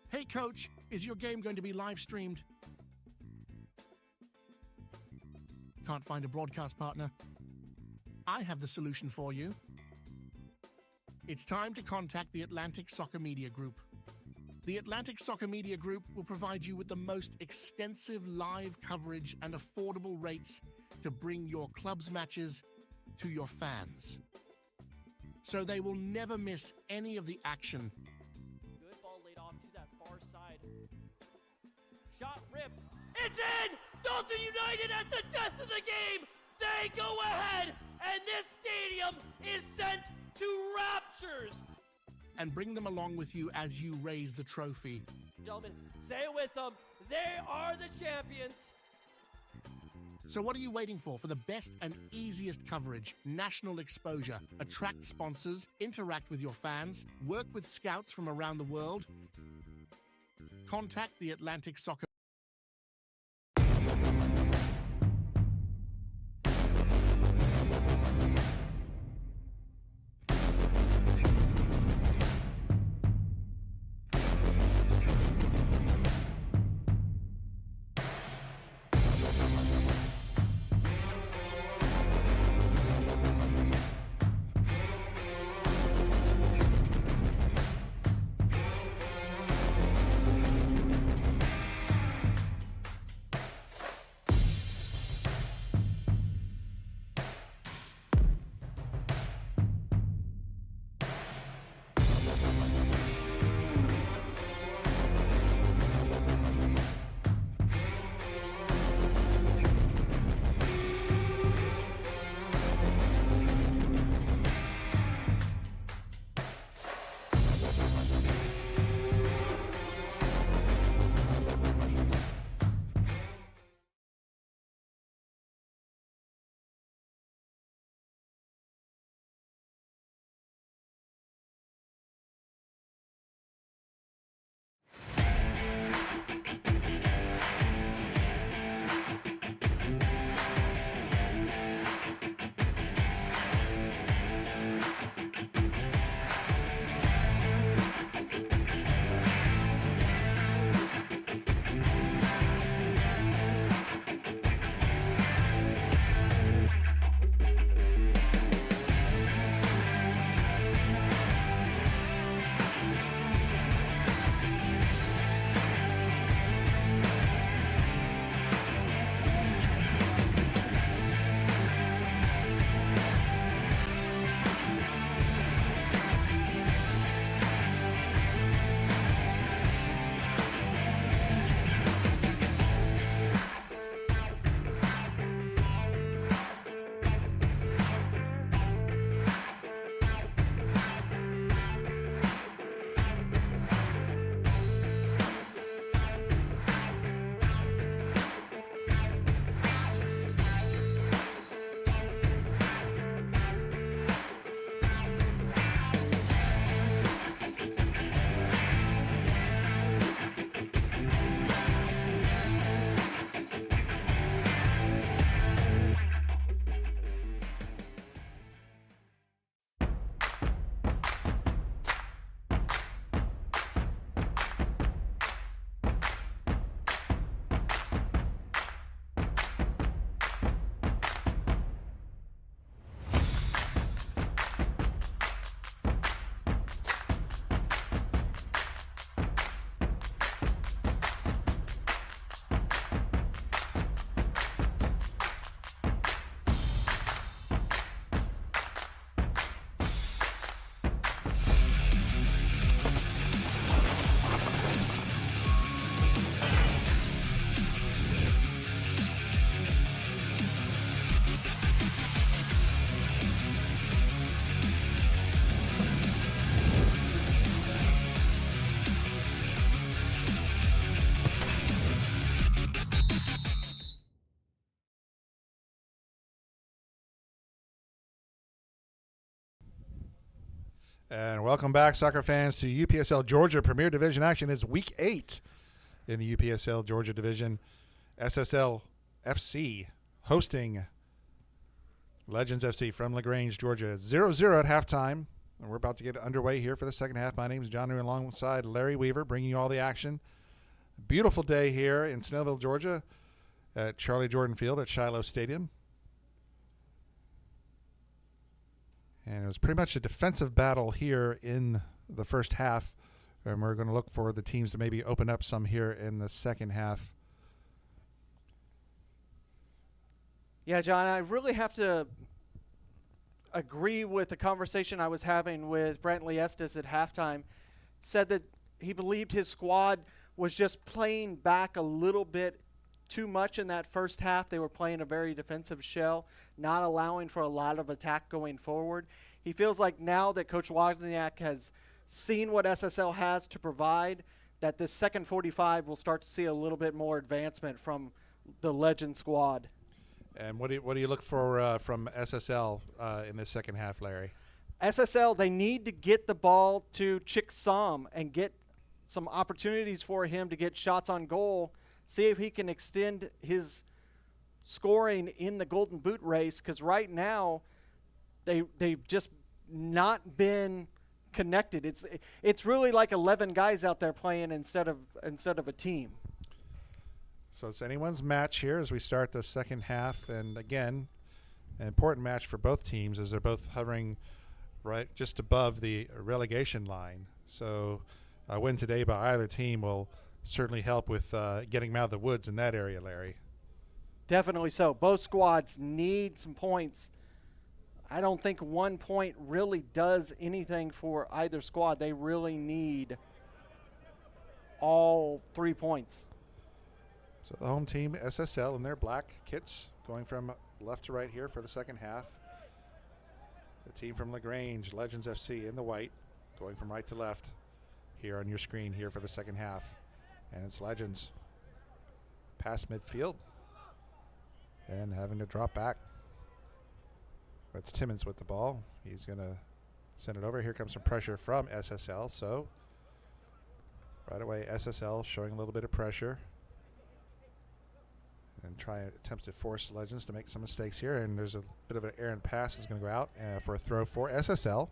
Hey coach, is your game going to be live streamed? Can't find a broadcast partner? I have the solution for you. It's time to contact the Atlantic Soccer Media Group. The Atlantic Soccer Media Group will provide you with the most extensive live coverage and affordable rates to bring your club's matches to your fans. so they will never miss any of the action. Good ball laid off to that far side. Shot ripped. It's in! Dalton United at the death of the game! They go ahead, and this stadium is sent to raptures. And bring them along with you as you raise the trophy. Gentlemen, say it with them. They are the champions. So what are you waiting for? For the best and easiest coverage, national exposure, attract sponsors, interact with your fans, work with scouts from around the world? Contact the Atlantic Soccer. And welcome back, soccer fans, to UPSL Georgia Premier Division action. It's Week 8 in the UPSL Georgia Division. SSL FC hosting Legends FC from LaGrange, Georgia. 0-0 at halftime. And we're about to get underway here for the second half. My name is John New, alongside Larry Weaver, bringing you all the action. Beautiful day here in Snellville, Georgia, at Charlie Jordan Field at Shiloh Stadium. And it was pretty much a defensive battle here in the first half. And we're going to look for the teams to maybe open up some here in the second half. Yeah, John, I really have to agree with the conversation I was having with Brantley Estes at halftime. Said that he believed his squad was just playing back a little bit too much in that first half. They were playing a very defensive shell, not allowing for a lot of attack going forward. He feels like now that Coach Wozniak has seen what SSL has to provide, that this second 45 will start to see a little bit more advancement from the Legend squad. And what do you look for from SSL in this second half, Larry? SSL, they need to get the ball to Chick Som and get some opportunities for him to get shots on goal, see if he can extend his scoring in the Golden Boot race, because right now they've just not been connected. It's really like 11 guys out there playing instead of a team. So it's anyone's match here as we start the second half, and again, an important match for both teams as they're both hovering right just above the relegation line. So a win today by either team will certainly help with getting them out of the woods in that area, Larry. Definitely so. Both squads need some points. I don't think 1 point really does anything for either squad. They really need all 3 points. So the home team, SSL, in their black kits, going from left to right here for the second half. The team from LaGrange, Legends FC, in the white, going from right to left here on your screen here for the second half. And it's Legends past midfield and having to drop back. That's Timmons with the ball. He's going to send it over. Here comes some pressure from SSL. So right away, SSL showing a little bit of pressure and attempts to force Legends to make some mistakes here. And there's a bit of an errant pass that's going to go out for a throw for SSL.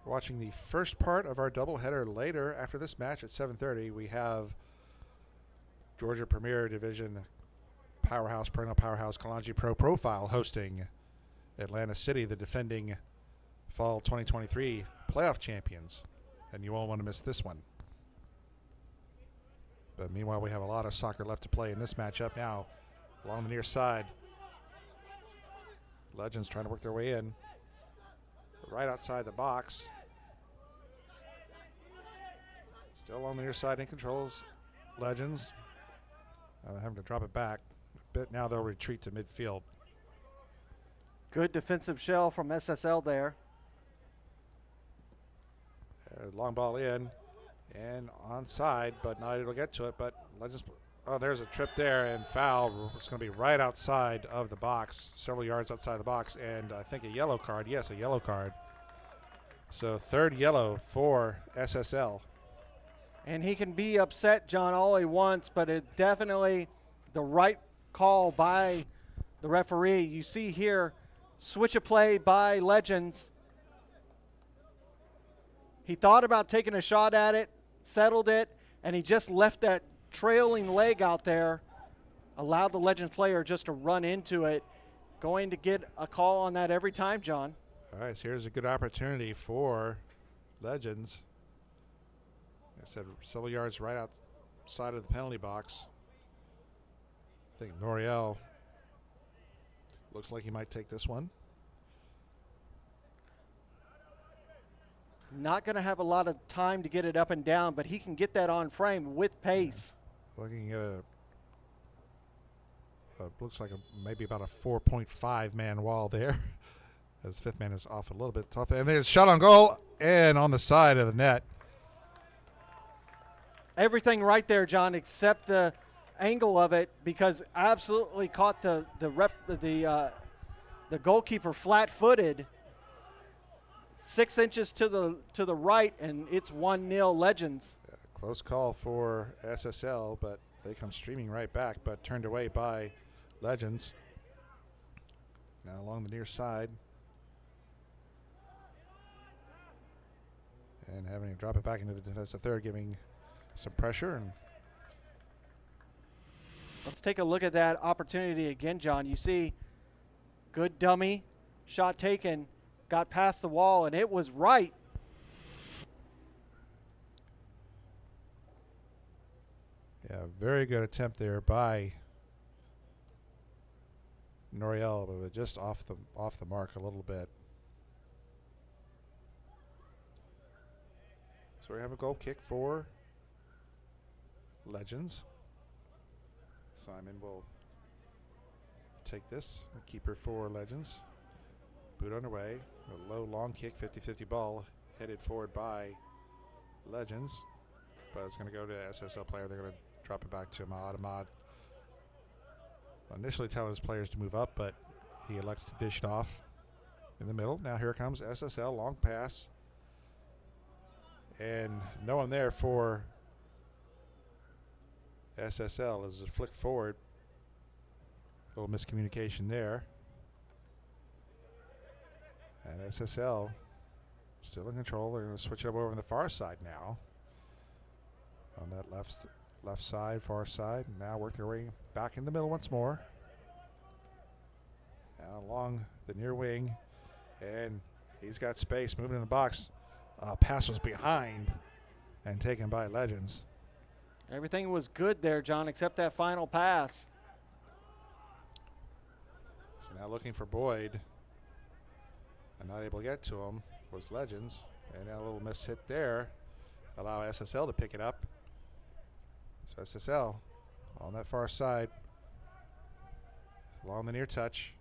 We're watching the first part of our doubleheader later. After this match at 7:30, we have Georgia Premier Division powerhouse, perennial powerhouse, Kalanji Pro Profile hosting Atlanta City, the defending fall 2023 playoff champions. And you won't want to miss this one. But meanwhile, we have a lot of soccer left to play in this matchup now. Along the near side, Legends trying to work their way in. Right outside the box. Still on the near side in controls. Legends. Having to drop it back. But now they'll retreat to midfield. Good defensive shell from SSL there. Long ball in. And onside, but not able to get to it. But Legends, there's a trip there and foul. It's going to be right outside of the box, several yards outside the box, and I think a yellow card. Yes, a yellow card. So third yellow for SSL. And he can be upset, John, all he wants, but it's definitely the right call by the referee. You see here, switch of play by Legends. He thought about taking a shot at it, settled it, and he just left that trailing leg out there, allowed the Legends player just to run into it. Going to get a call on that every time, John. All right, so here's a good opportunity for Legends. I said several yards right outside of the penalty box. I think Noriel looks like he might take this one. Not going to have a lot of time to get it up and down, but he can get that on frame with pace. Looking at looks like maybe about a 4.5 man wall there. As fifth man is off a little bit tough. And there's a shot on goal and on the side of the net. Everything right there, John, except the angle of it, because absolutely caught the goalkeeper flat-footed. 6 inches to the right, and it's 1-0 Legends. Yeah, close call for SSL, but they come streaming right back, but turned away by Legends. Now along the near side. And having to drop it back into the defensive third, giving some pressure. And let's take a look at that opportunity again, John. You see, good dummy, shot taken, got past the wall, and it was right. Yeah, very good attempt there by Noriel, but just off the mark a little bit. So we have a goal kick for Legends. Simon will take this. A keeper for Legends. Boot underway. A low long kick, 50-50 ball headed forward by Legends. But it's going to go to SSL player. They're going to drop it back to Ahmad. Initially telling his players to move up, but he elects to dish it off in the middle. Now here comes SSL, long pass. And no one there for SSL as it flicked forward. A little miscommunication there. And SSL still in control. They're going to switch it over on the far side now. On that left side, far side. Now work their way back in the middle once more. Now along the near wing. And he's got space moving in the box. Pass was behind and taken by Legends. Everything was good there, John, except that final pass. So now looking for Boyd. And not able to get to him was Legends. And now a little miss hit there. Allow SSL to pick it up. So SSL on that far side. Along the near touch.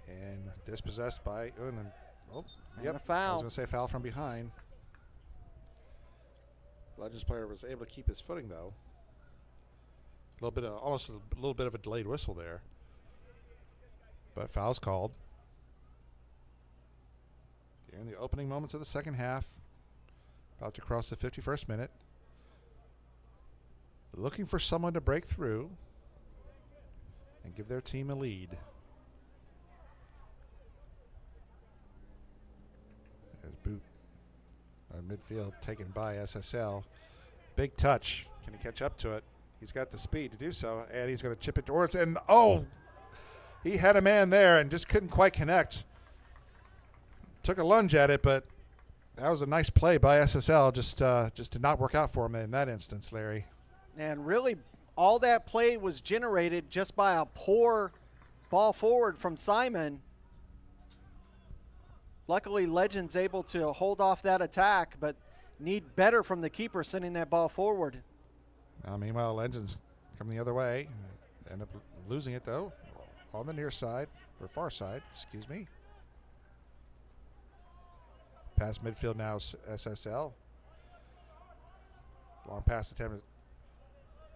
And dispossessed by Unan. Oh, yep. A foul. I was going to say foul from behind. Legends player was able to keep his footing though. Almost a little bit of a delayed whistle there. But foul's called. Here in the opening moments of the second half. About to cross the 51st minute. Looking for someone to break through and give their team a lead. There's boot on midfield taken by SSL. Big touch. Can he catch up to it? He's got the speed to do so, and he's going to chip it towards. And he had a man there and just couldn't quite connect. Took a lunge at it, but that was a nice play by SSL. Just did not work out for him in that instance, Larry. And really, all that play was generated just by a poor ball forward from Simon. Luckily, Legends able to hold off that attack, but need better from the keeper sending that ball forward. Meanwhile, Legends come the other way. End up losing it, though, on the near side, or far side, excuse me. Past midfield now, SSL. Long pass attempt.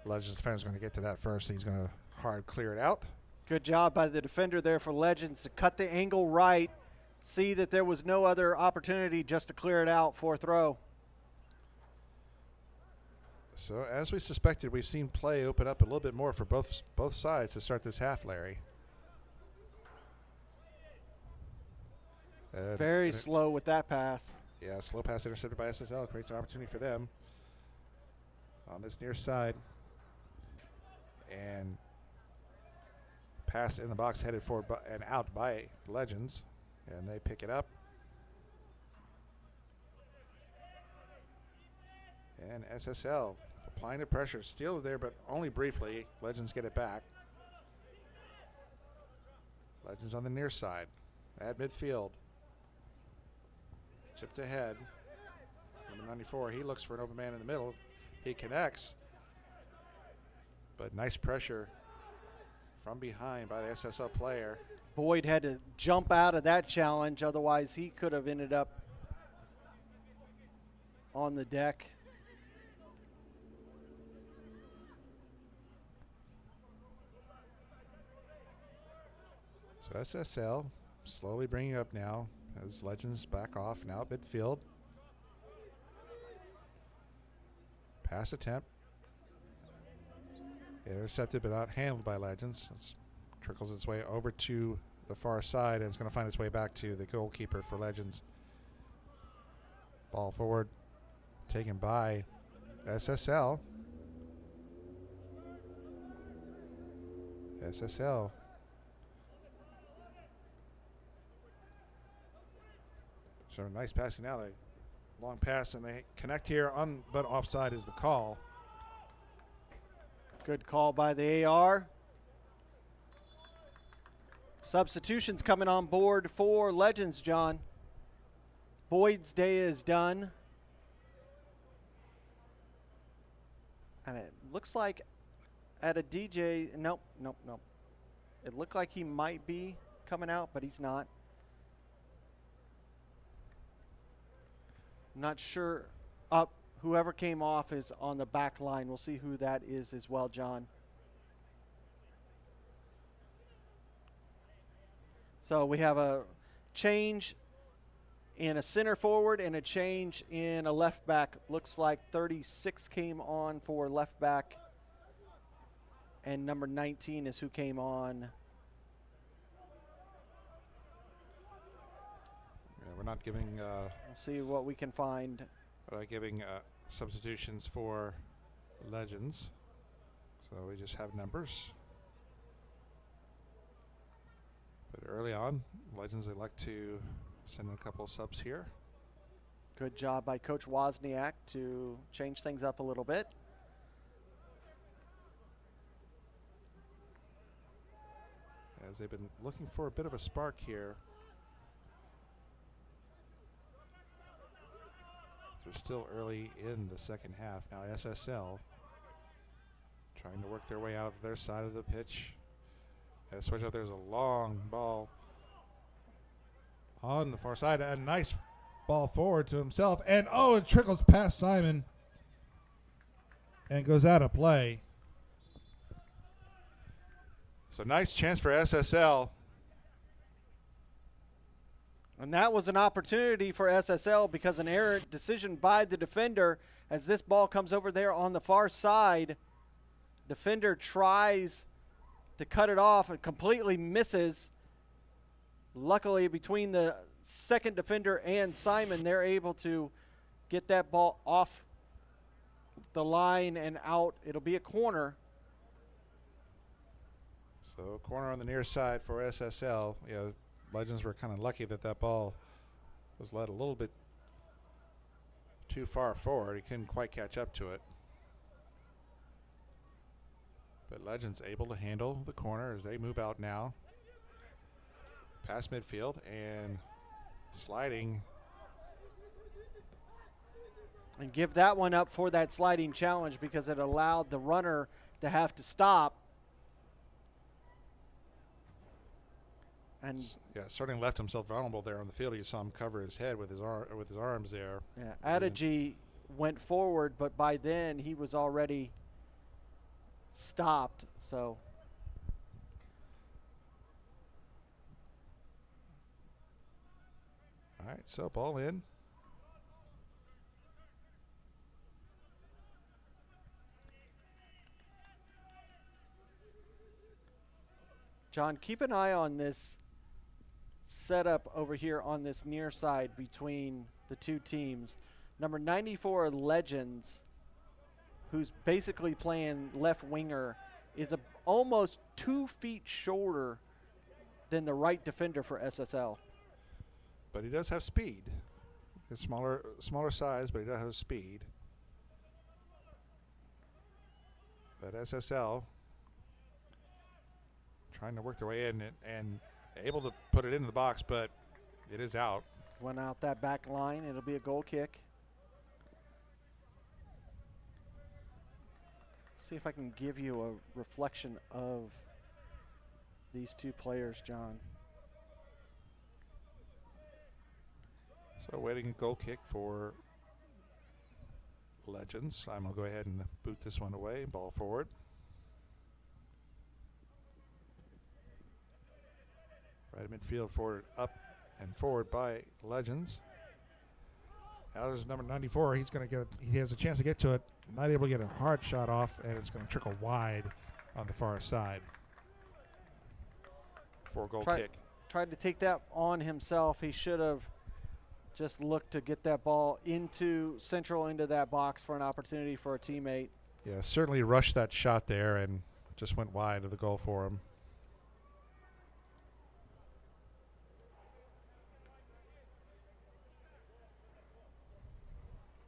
Legends defender is going to get to that first. He's going to hard clear it out. Good job by the defender there for Legends to cut the angle right, see that there was no other opportunity just to clear it out for a throw. So as we suspected, we've seen play open up a little bit more for both sides to start this half, Larry. Very slow with that pass. Yeah, slow pass intercepted by SSL creates an opportunity for them on this near side. And pass in the box headed forward and out by Legends. And they pick it up. And SSL applying the pressure. Still there, but only briefly. Legends get it back. Legends on the near side. At midfield. Chipped ahead. Number 94, he looks for an open man in the middle. He connects. But nice pressure from behind by the SSL player. Boyd had to jump out of that challenge, otherwise he could have ended up on the deck. So SSL slowly bringing up now as Legends back off now at midfield. Pass attempt. Intercepted but not handled by Legends. It trickles its way over to the far side and it's going to find its way back to the goalkeeper for Legends. Ball forward taken by SSL. SSL. So nice passing now. They long pass and they connect here on, but offside is the call. Good call by the AR. Substitutions coming on board for Legends, John. Boyd's day is done. And it looks like at a DJ, nope. It looked like he might be coming out, but he's not. I'm not sure. Whoever came off is on the back line. We'll see who that is as well, John. So we have a change in a center forward and a change in a left back. Looks like 36 came on for left back, and number 19 is who came on. Yeah, we're not giving. We'll see what we can find. Giving substitutions for Legends, so we just have numbers. But early on, Legends, they like to send in a couple of subs here. Good job by Coach Wozniak to change things up a little bit. As they've been looking for a bit of a spark here. They're still early in the second half. Now SSL trying to work their way out of their side of the pitch. Switch out, there's a long ball on the far side. A nice ball forward to himself. And oh, it trickles past Simon and goes out of play. So nice chance for SSL. And that was an opportunity for SSL because an errant decision by the defender as this ball comes over there on the far side. Defender tries to cut it off and completely misses. Luckily, between the second defender and Simon, they're able to get that ball off the line and out. It'll be a corner. So corner on the near side for SSL. You know, Legends were kind of lucky that that ball was led a little bit too far forward. He couldn't quite catch up to it. But Legends able to handle the corner as they move out now. Past midfield and sliding. And give that one up for that sliding challenge because it allowed the runner to have to stop. And yeah, starting left himself vulnerable there on the field. You saw him cover his head with his arms there. yeah, Adeji went forward, but by then he was already stopped. So all right, so ball in. John, keep an eye on this setup over here on this near side between the two teams. Number 94 Legends, who's basically playing left winger, is almost 2 feet shorter than the right defender for SSL. But he does have speed. He's smaller size, but he does have speed. But SSL trying to work their way in and able to put it into the box, but it is out. Went out that back line. It'll be a goal kick. See if I can give you a reflection of these two players, John. So waiting goal kick for Legends. I'm going to go ahead and boot this one away. Ball forward. Right midfield, forward, up and forward by Legends. Now there's number 94. He's going to get. He has a chance to get to it. Not able to get a hard shot off, and it's going to trickle wide on the far side. For a goal kick. Tried to take that on himself. He should have just looked to get that ball into that box for an opportunity for a teammate. Yeah, certainly rushed that shot there and just went wide of the goal for him.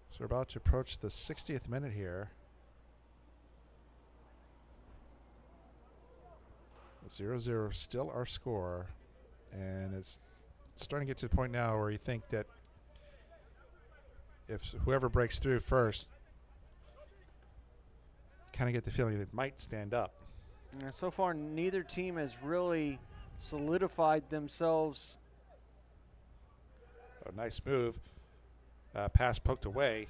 So we're about to approach the 60th minute here. 0-0 still our score, and it's starting to get to the point now where you think that if whoever breaks through first, kind of get the feeling it might stand up. Yeah, so far, neither team has really solidified themselves. A nice move. Pass poked away,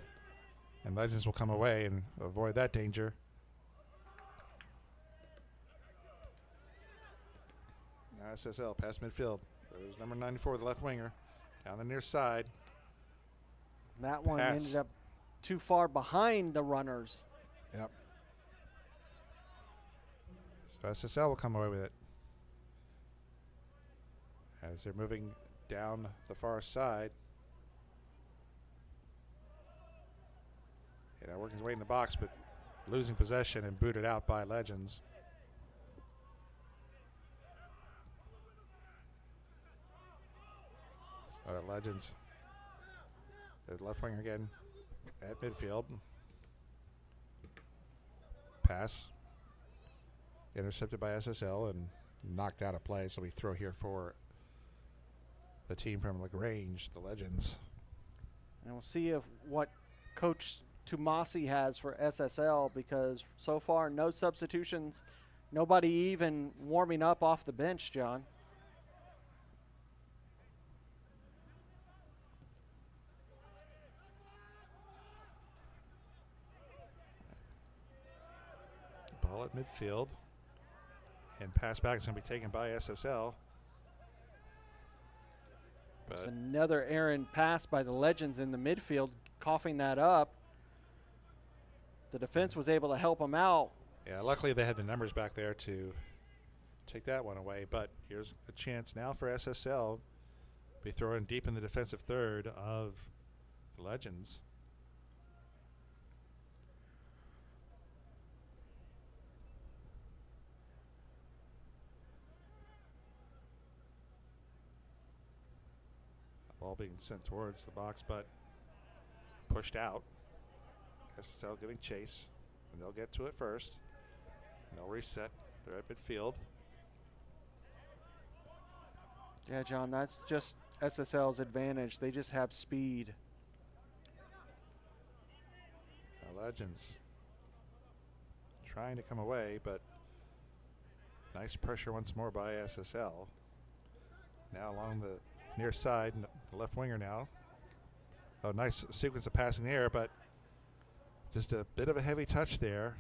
and Legends will come away and avoid that danger. Now SSL past midfield. There's number 94, the left winger, down the near side. That one Pass. ended up too far behind the runners. Yep. So SSL will come away with it as they're moving down the far side. Now working his way in the box, but losing possession and booted out by Legends. So Legends, the left winger again at midfield. Pass intercepted by SSL and knocked out of play. So we throw here for the team from LaGrange, the Legends. And we'll see if what Coach Tomasi has for SSL, because so far no substitutions, nobody even warming up off the bench, John. Ball at midfield, and pass back is going to be taken by SSL. There's another errant pass by the Legends in the midfield, coughing that up. The defense was able to help them out. Yeah, luckily they had the numbers back there to take that one away, but here's a chance now for SSL. Be throwing deep in the defensive third of the Legends. Ball being sent towards the box, but pushed out. SSL giving chase, and they'll get to it first. And they'll reset. They're at midfield. Yeah, John, that's just SSL's advantage. They just have speed. Legends trying to come away, but nice pressure once more by SSL. Now along the near side, the left winger now. Oh, nice sequence of passing there, but just a bit of a heavy touch there.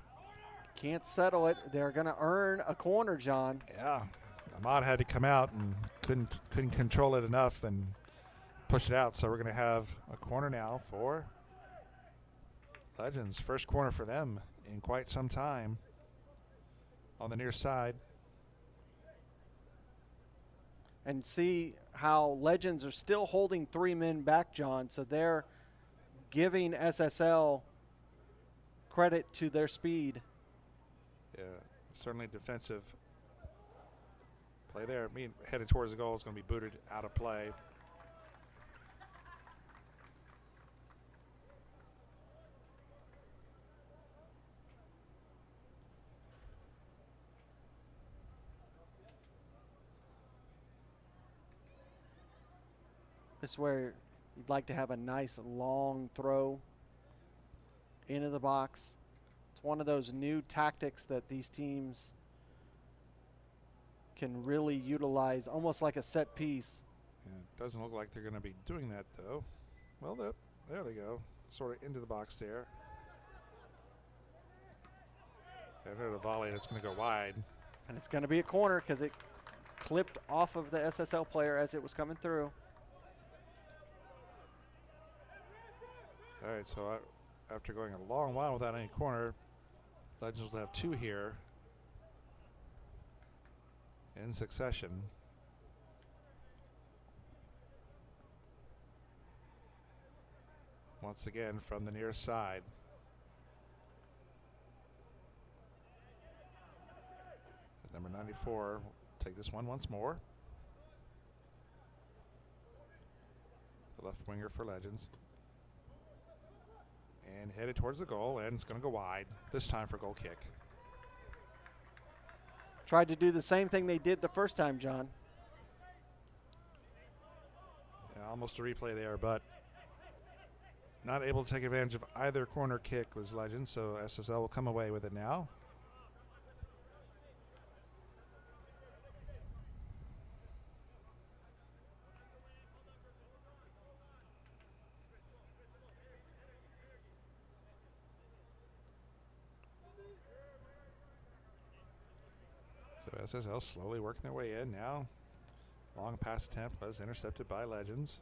Can't settle it. They're going to earn a corner, John. Yeah, Ahmad had to come out and couldn't control it enough and push it out. So we're going to have a corner now for Legends. First corner for them in quite some time on the near side. And see how Legends are still holding 3 men back, John. So they're giving SSL credit to their speed. Yeah, certainly defensive play there. Headed towards the goal is going to be booted out of play. This is where you'd like to have a nice long throw into the box. It's one of those new tactics that these teams can really utilize, almost like a set piece. Yeah, it doesn't look like they're going to be doing that, though. Well, there they go. Sort of into the box there. And there's a volley that's going to go wide. And it's going to be a corner because it clipped off of the SSL player as it was coming through. All right, so after going a long while without any corner, Legends will have 2 here in succession. Once again from the near side. Number 94 will take this one once more. The left winger for Legends. And headed towards the goal, and it's going to go wide, this time for goal kick. Tried to do the same thing they did the first time, John. Yeah, almost a replay there, but not able to take advantage of either corner kick was Legends, so SSL will come away with it now. So SSL slowly working their way in now. Long pass attempt was intercepted by Legends.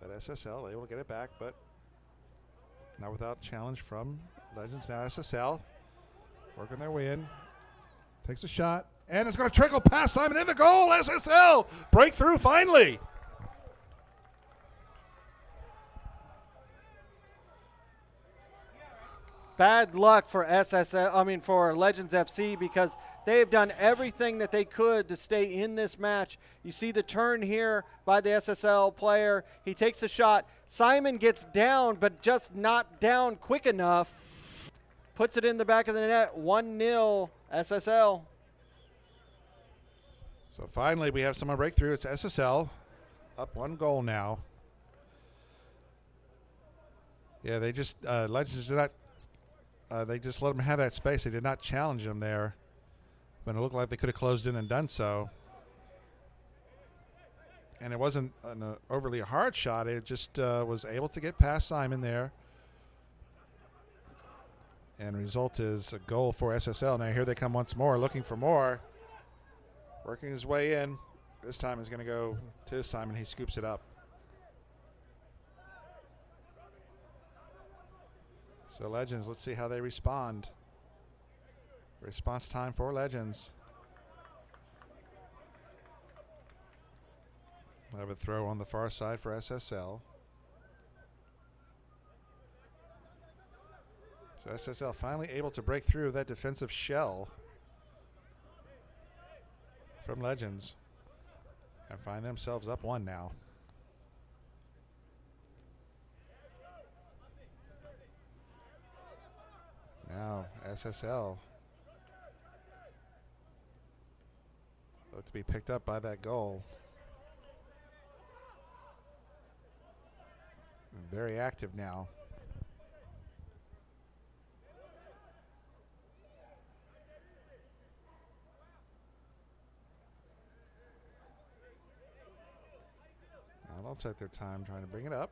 But SSL able to get it back, but not without challenge from Legends. Now SSL working their way in. Takes a shot, and it's going to trickle past Simon in the goal. SSL breakthrough finally. Bad luck for for Legends FC, because they've done everything that they could to stay in this match. You see the turn here by the SSL player. He takes a shot. Simon gets down, but just not down quick enough. Puts it in the back of the net. 1-0 SSL. So finally we have someone break through. It's SSL up 1 goal now. Yeah, they just Legends did not. They just let them have that space. They did not challenge them there. But it looked like they could have closed in and done so. And it wasn't an overly hard shot. It just was able to get past Simon there. And the result is a goal for SSL. Now here they come once more, looking for more. Working his way in. This time is going to go to Simon. He scoops it up. So Legends, let's see how they respond. Response time for Legends. We'll have a throw on the far side for SSL. So SSL finally able to break through that defensive shell from Legends and find themselves up 1 now. Now SSL about to be picked up by that goal. Very active now. Now they'll take their time trying to bring it up.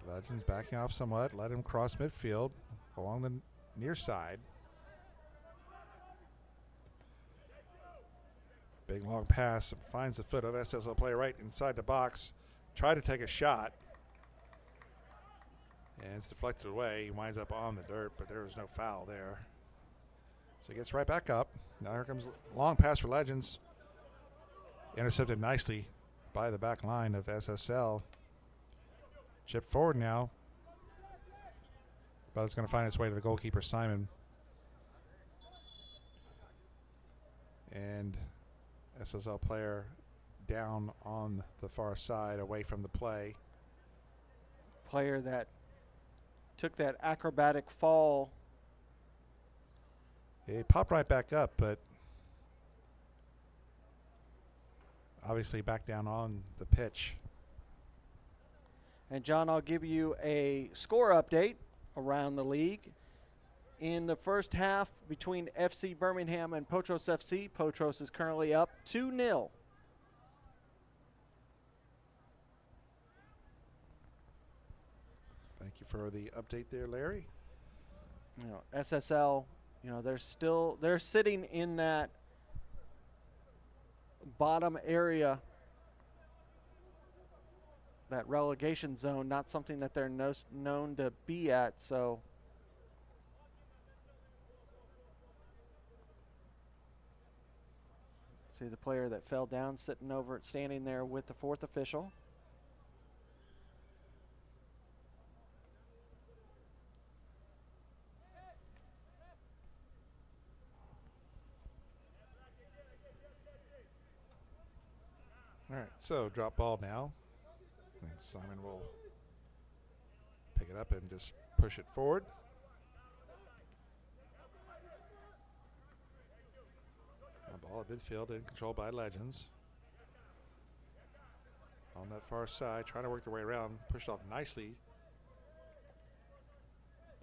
Legends backing off somewhat, let him cross midfield along the near side. Big long pass, finds the foot of SSL player right inside the box. Try to take a shot. And it's deflected away. He winds up on the dirt, but there was no foul there. So he gets right back up. Now here comes a long pass for Legends. Intercepted nicely by the back line of SSL. Chip forward now. But it's going to find its way to the goalkeeper, Simon. And SSL player down on the far side, away from the play. Player that took that acrobatic fall. He popped right back up, but obviously back down on the pitch. And John, I'll give you a score update around the league. In the first half between FC Birmingham and Potros FC, Potros is currently up 2-0. Thank you for the update there, Larry. You know, SSL, they're sitting in that bottom area, that relegation zone, not something that they're known to be at, so see the player that fell down standing there with the 4th official. All right, so drop ball now. Simon will pick it up and just push it forward. Now ball at midfield and controlled by Legends. On that far side, trying to work their way around, pushed off nicely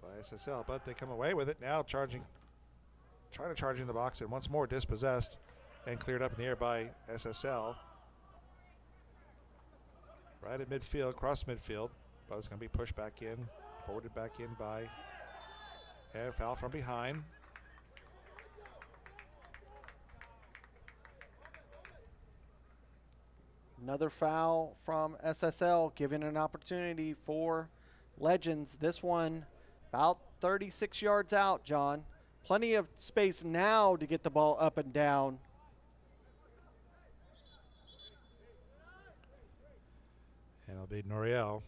by SSL, but they come away with it now, trying to charge in the box, and once more dispossessed and cleared up in the air by SSL. Right at midfield, cross midfield, but it's going to be pushed back in, forwarded back in by, and foul from behind. Another foul from SSL, giving an opportunity for Legends. This one about 36 yards out, John. Plenty of space now to get the ball up and down. And it'll be Noriel.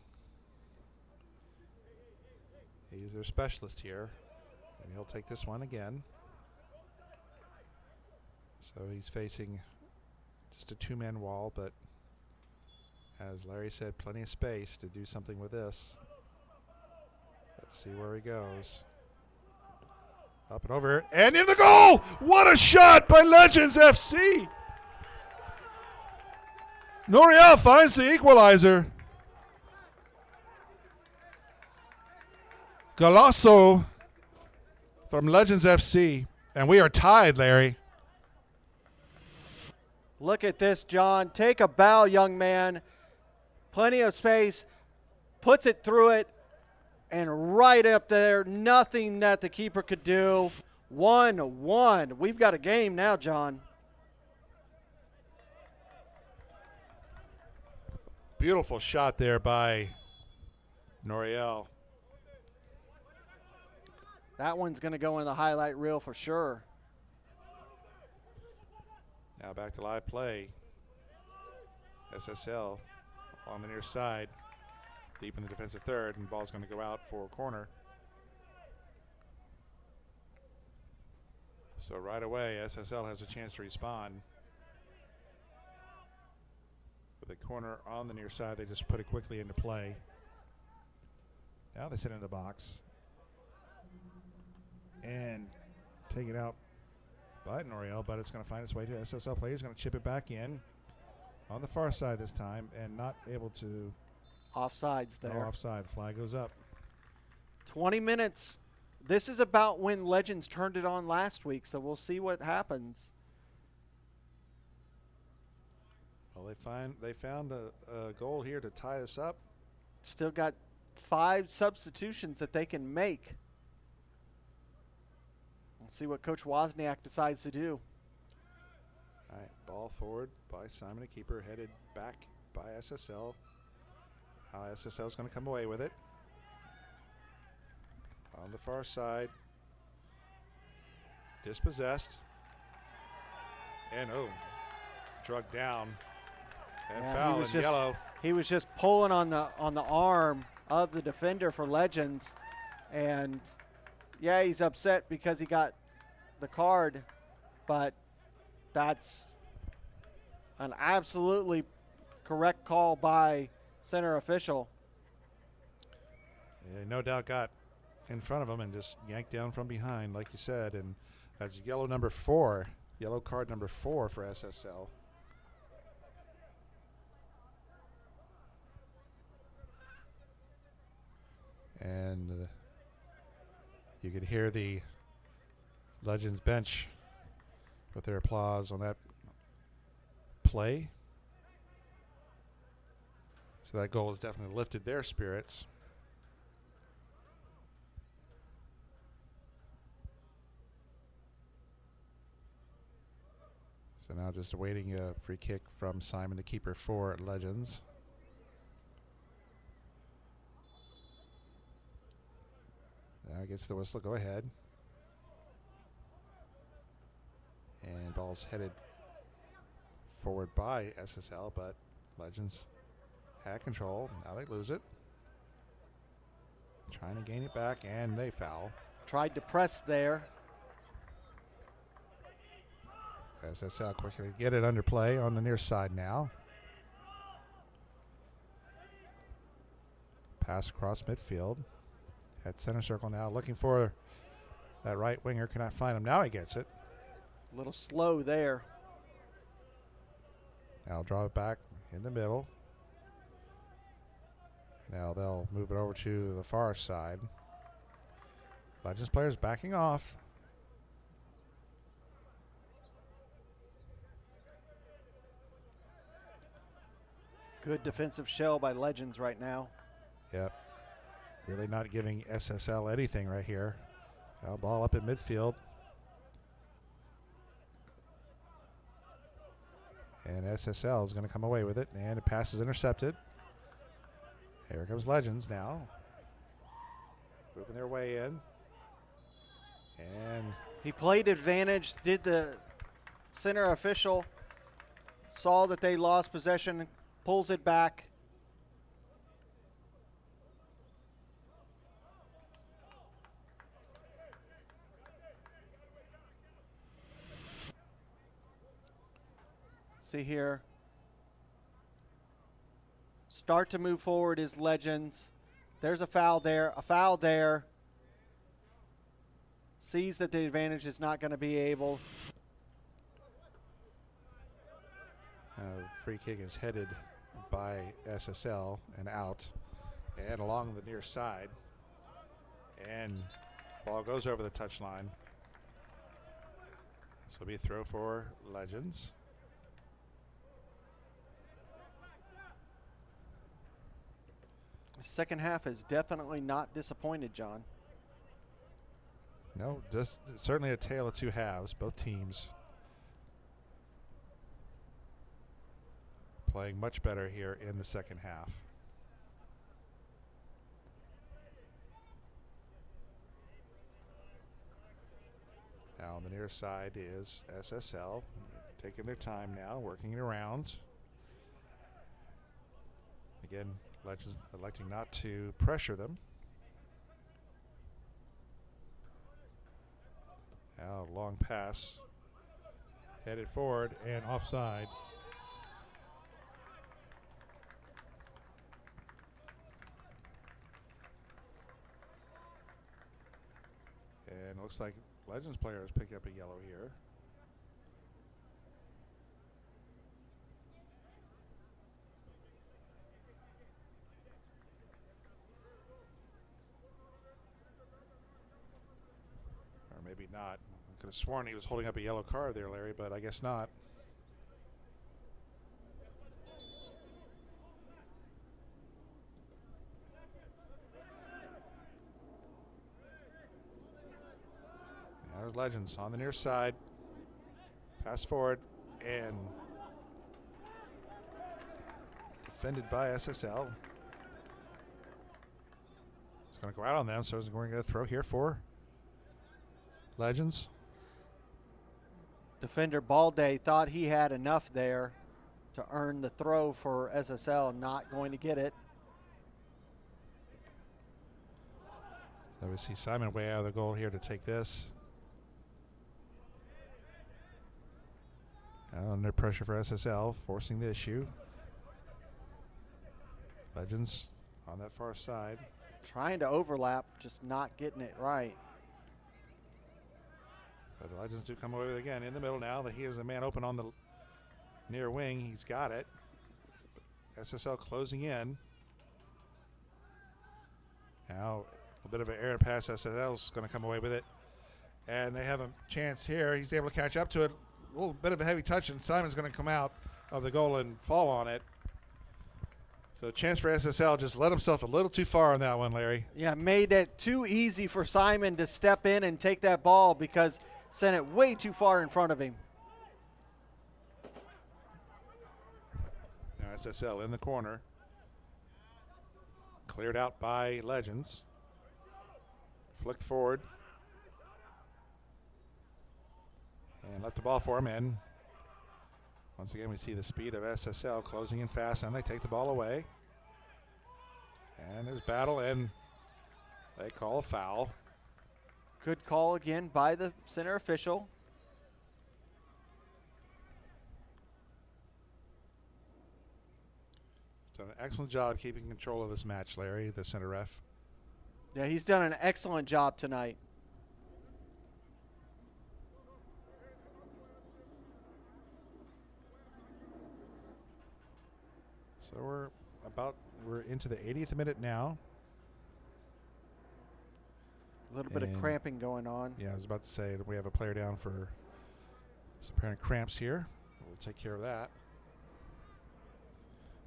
He's their specialist here, and he'll take this one again. So he's facing just a two-man wall, but as Larry said, plenty of space to do something with this. Let's see where he goes. Up and over, and in the goal! What a shot by Legends FC! Noriel finds the equalizer. Golasso from Legends FC, and we are tied, Larry. Look at this, John. Take a bow, young man. Plenty of space. Puts it through it. And right up there, nothing that the keeper could do. 1-1. We've got a game now, John. Beautiful shot there by Noriel. That one's going to go in the highlight reel for sure. Now back to live play. SSL on the near side, deep in the defensive third, and ball's going to go out for a corner. So right away, SSL has a chance to respond. With a corner on the near side, they just put it quickly into play. Now they sit in the box. And take it out by Noriel, but it's going to find its way to SSL players. Going to chip it back in on the far side this time, and not able to. Offsides there. No offside. Flag goes up. 20 minutes. This is about when Legends turned it on last week, so we'll see what happens. Well, they found a goal here to tie this up. Still got 5 substitutions that they can make. We'll see what Coach Wozniak decides to do. All right, ball forward by Simon, the keeper, headed back by SSL. SSL is going to come away with it. On the far side, dispossessed, and drugged down, and foul in yellow. He was just pulling on the arm of the defender for Legends, and yeah, he's upset because he got the card, but that's an absolutely correct call by center official. Yeah, no doubt got in front of him and just yanked down from behind, like you said, and that's yellow card number 4 for SSL. And you could hear the Legends bench with their applause on that play. So that goal has definitely lifted their spirits. So now just awaiting a free kick from Simon, the keeper for Legends. Now gets the whistle, go ahead. And ball's headed forward by SSL, but Legends had control. Now they lose it. Trying to gain it back, and they foul. Tried to press there. SSL quickly get it under play on the near side now. Pass across midfield. At center circle now, looking for that right winger. Cannot find him. Now he gets it. A little slow there. Now draw it back in the middle. Now they'll move it over to the far side. Legends players backing off. Good defensive shell by Legends right now. Yep. Really not giving SSL anything right here. Now ball up in midfield. And SSL is going to come away with it. And the pass is intercepted. Here comes Legends now. Moving their way in. And he played advantage. Did the center official. Saw that they lost possession. Pulls it back. See here. Start to move forward is Legends. There's a foul there. A foul there. Sees that the advantage is not going to be able. Free kick is headed by SSL and out and along the near side. And ball goes over the touchline. So it'll be a throw for Legends. The second half is definitely not disappointed, John. No, just certainly a tale of two halves. Both teams playing much better here in the second half. Now on the near side is SSL, taking their time now, working it around. Again, Legends electing not to pressure them. Now long pass, headed forward and offside. And looks like Legends player is picking up a yellow here. Or maybe not. I could have sworn he was holding up a yellow card there, Larry, but I guess not. There's Legends on the near side. Pass forward and defended by SSL. It's going to go out on them, so it's going to get a throw here for Legends. Defender Balde thought he had enough there to earn the throw for SSL, not going to get it. So we see Simon way out of the goal here to take this. Under pressure for SSL, forcing the issue. Legends on that far side. Trying to overlap, just not getting it right. But the Legends do come away with it again in the middle now. That he is the man open on the near wing. He's got it. SSL closing in. Now a bit of an errant pass. SSL's going to come away with it. And they have a chance here. He's able to catch up to it. A little bit of a heavy touch, and Simon's going to come out of the goal and fall on it. So a chance for SSL, just let himself a little too far on that one, Larry. Yeah, made it too easy for Simon to step in and take that ball because sent it way too far in front of him. Now SSL in the corner. Cleared out by Legends. Flicked forward. And left the ball for him, and once again we see the speed of SSL closing in fast, and they take the ball away. And there's battle, and they call a foul. Good call again by the center official. Done an excellent job keeping control of this match, Larry, the center ref. Yeah, he's done an excellent job tonight. So we're into the 80th minute now. A little bit of cramping going on. Yeah, I was about to say that we have a player down for some apparent cramps here. We'll take care of that.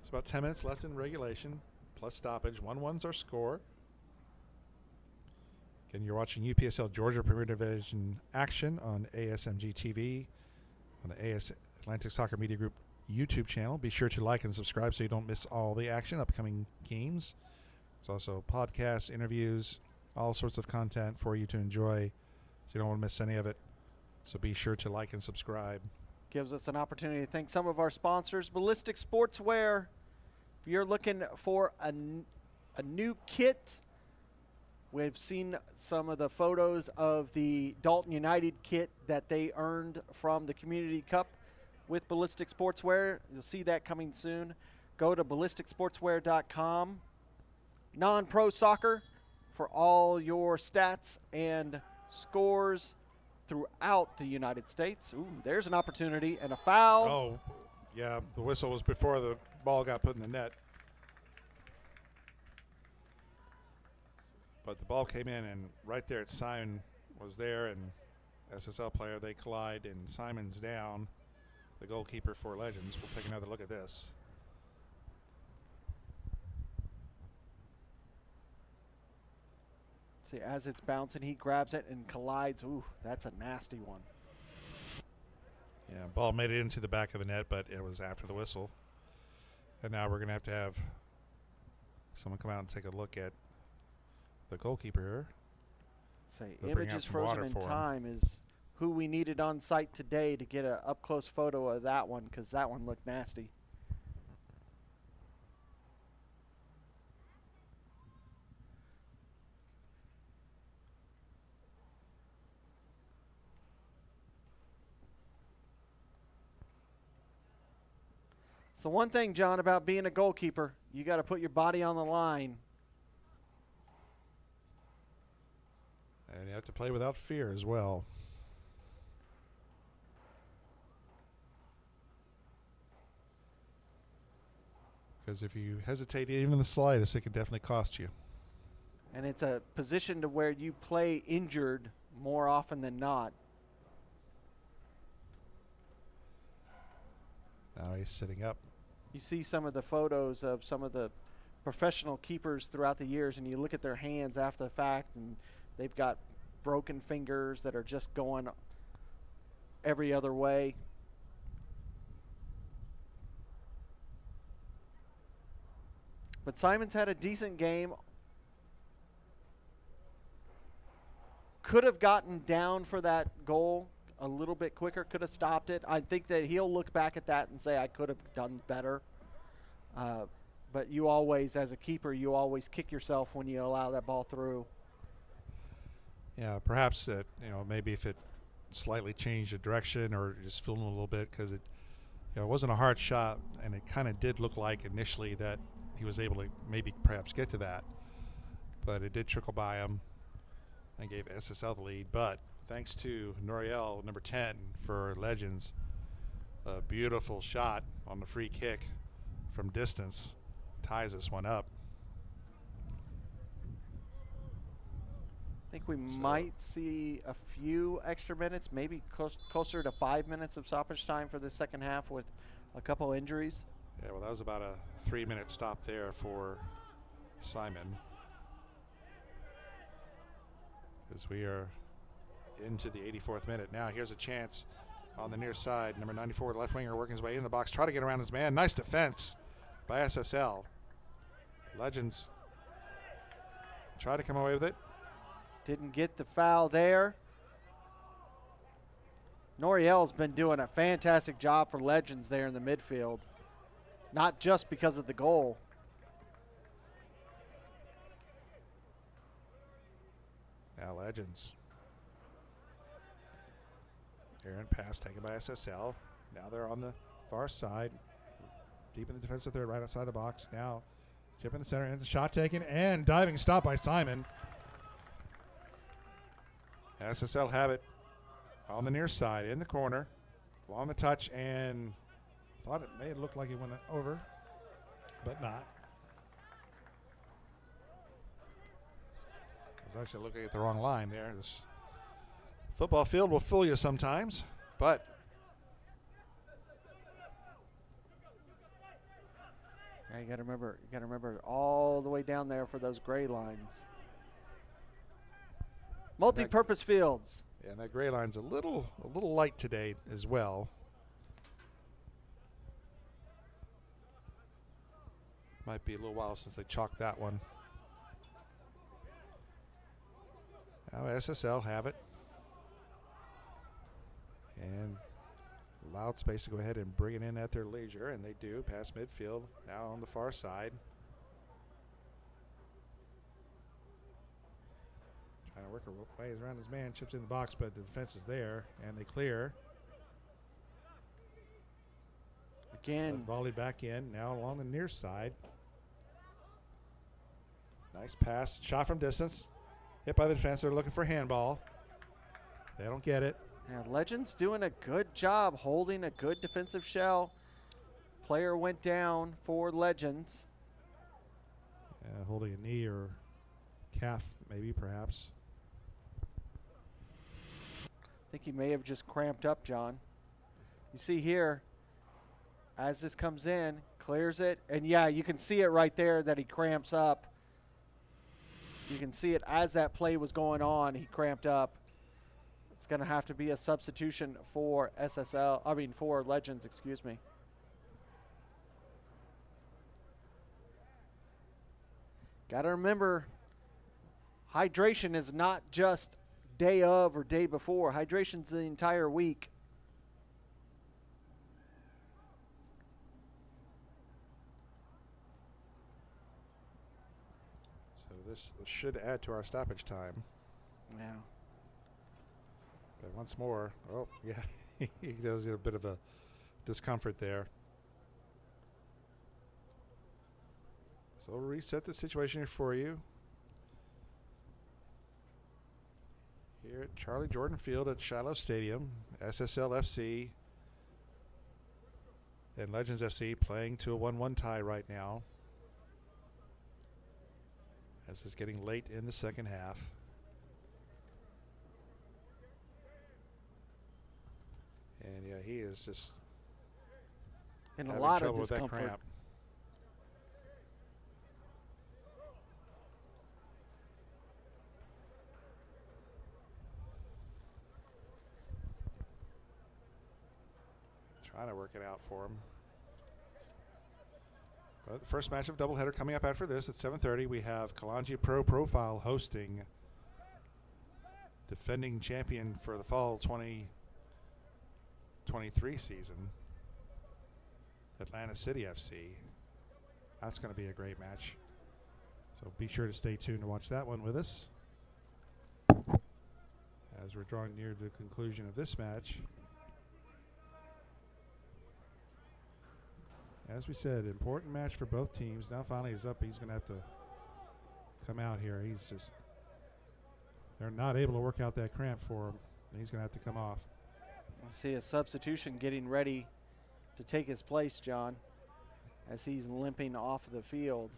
It's about 10 minutes left in regulation, plus stoppage. 1-1's our score. Again, you're watching UPSL Georgia Premier Division action on ASMG TV, on the AS Atlantic Soccer Media Group YouTube channel. Be sure to like and subscribe so you don't miss all the action, upcoming games. There's also podcasts, interviews, all sorts of content for you to enjoy, so you don't want to miss any of it. So be sure to like and subscribe. Gives us an opportunity to thank some of our sponsors. Ballistic Sportswear. If you're looking for a new kit, we've seen some of the photos of the Dalton United kit that they earned from the Community Cup with Ballistic Sportswear. You'll see that coming soon. Go to ballisticsportswear.com. Non-pro soccer for all your stats and scores throughout the United States. Ooh, there's an opportunity and a foul. Oh, yeah, the whistle was before the ball got put in the net. But the ball came in, and right there, Simon was there, and SSL player, they collide, and Simon's down, the goalkeeper for Legends. We'll take another look at this. See, as it's bouncing, he grabs it and collides. Ooh, that's a nasty one. Yeah, ball made it into the back of the net, but it was after the whistle. And now we're going to have someone come out and take a look at the goalkeeper here. Say, They'll bring out images some frozen water in for him. time is who we needed on site today to get an up-close photo of that one, because that one looked nasty. So one thing, John, about being a goalkeeper, you got to put your body on the line. And you have to play without fear as well. Because if you hesitate even the slightest, it could definitely cost you. And it's a position to where you play injured more often than not. Now he's sitting up. You see some of the photos of some of the professional keepers throughout the years, and you look at their hands after the fact, and they've got broken fingers that are just going every other way. But Simon's had a decent game. Could have gotten down for that goal a little bit quicker, could have stopped it. I think that he'll look back at that and say, I could have done better. But you always, as a keeper, you always kick yourself when you allow that ball through. Yeah, perhaps that, maybe if it slightly changed the direction or just filmed a little bit, because it wasn't a hard shot, and it kind of did look like initially that he was able to maybe perhaps get to that. But it did trickle by him and gave SSL the lead. But thanks to Noriel, number 10 for Legends, a beautiful shot on the free kick from distance ties this one up. I think we might see a few extra minutes, maybe closer to 5 minutes of stoppage time for the second half with a couple injuries. Yeah, well, that was about a 3-minute stop there for Simon. As we are into the 84th minute. Now here's a chance on the near side. Number 94, the left winger, working his way in the box. Try to get around his man. Nice defense by SSL. Legends try to come away with it. Didn't get the foul there. Noriel's been doing a fantastic job for Legends there in the midfield. Not just because of the goal. Now Legends. Aaron pass taken by SSL. Now they're on the far side. deep in the defensive third, right outside the box. Now, chip in the center, and the shot taken, and diving stop by Simon. SSL have it on the near side, in the corner, along the touch, and thought it may have looked like he went over, but not. I was actually looking at the wrong line there. This football field will fool you sometimes, but yeah, you got to remember all the way down there for those gray lines. Multi-purpose fields. Yeah, and that gray line's a little light today as well. Might be a little while since they chalked that one. Now SSL have it. And allowed space to go ahead and bring it in at their leisure, and they do. Past midfield, now on the far side. Trying to work her ways around his man, chips in the box, but the defense is there, and they clear. Again. Volleyed back in, now along the near side. Nice pass, shot from distance. Hit by the defense, they're looking for handball. They don't get it. Yeah, Legends doing a good job holding a good defensive shell. Player went down for Legends. Holding a knee or calf, maybe, perhaps. I think he may have just cramped up, John. You see here, as this comes in, clears it, and yeah, you can see it right there that he cramps up. You can see it as that play was going on, he cramped up. It's going to have to be a substitution for for Legends, excuse me. Got to remember, hydration is not just day of or day before. Hydration's the entire week. So this should add to our stoppage time. Yeah. But once more, oh, yeah, he does get a bit of a discomfort there. So we'll reset the situation here for you. Here at Charlie Jordan Field at Shiloh Stadium, SSL FC and Legends FC playing to a 1-1 tie right now. As it's getting late in the second half. And yeah, he is just in a having lot trouble of with that discomfort. cramp. Trying to work it out for him. But the first match of doubleheader coming up after this at 7:30. We have Kalanji Pro Profile hosting defending champion for the fall 2023 season, Atlanta City FC. That's going to be a great match. So be sure to stay tuned to watch that one with us. As we're drawing near the conclusion of this match. As we said, important match for both teams. Now finally he's up. He's going to have to come out here. They're not able to work out that cramp for him. He's going to have to come off. I see a substitution getting ready to take his place, John, as he's limping off the field.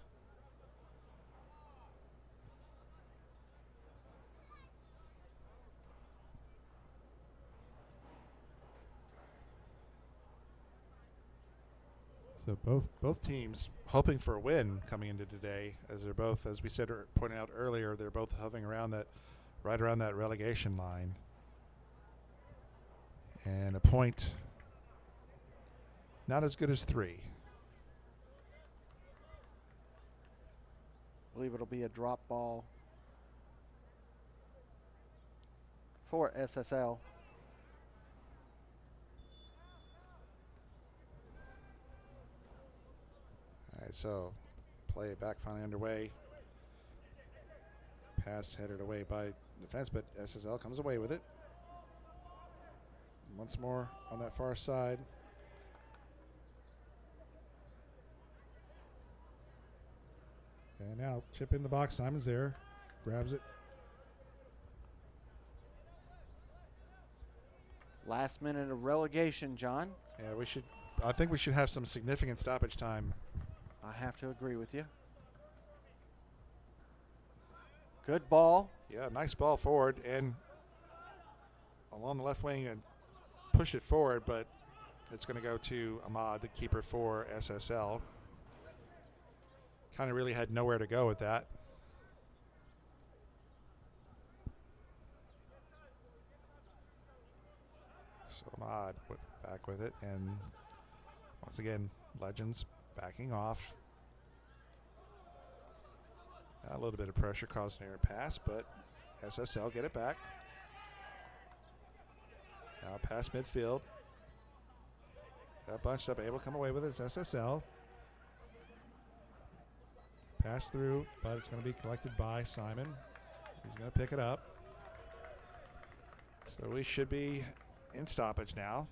So both teams hoping for a win coming into today, as they're both, as we said, pointed out earlier, they're both hovering around right around that relegation line. And a point not as good as 3. I believe it'll be a drop ball for SSL. All right, so play back finally underway. Pass headed away by defense, but SSL comes away with it. Once more on that far side. And now chip in the box. Simon's there. Grabs it. Last minute of relegation, John. Yeah, I think we should have some significant stoppage time. I have to agree with you. Good ball. Yeah, nice ball forward and along the left wing and push it forward, but it's going to go to Ahmad, the keeper for SSL. Kind of really had nowhere to go with that. So Ahmad went back with it, and once again, Legends backing off. A little bit of pressure caused an error pass, but SSL get it back. Now past midfield. Got bunched up, able to come away with it. It's SSL. Pass through, but it's going to be collected by Simon. He's going to pick it up. So we should be in stoppage now.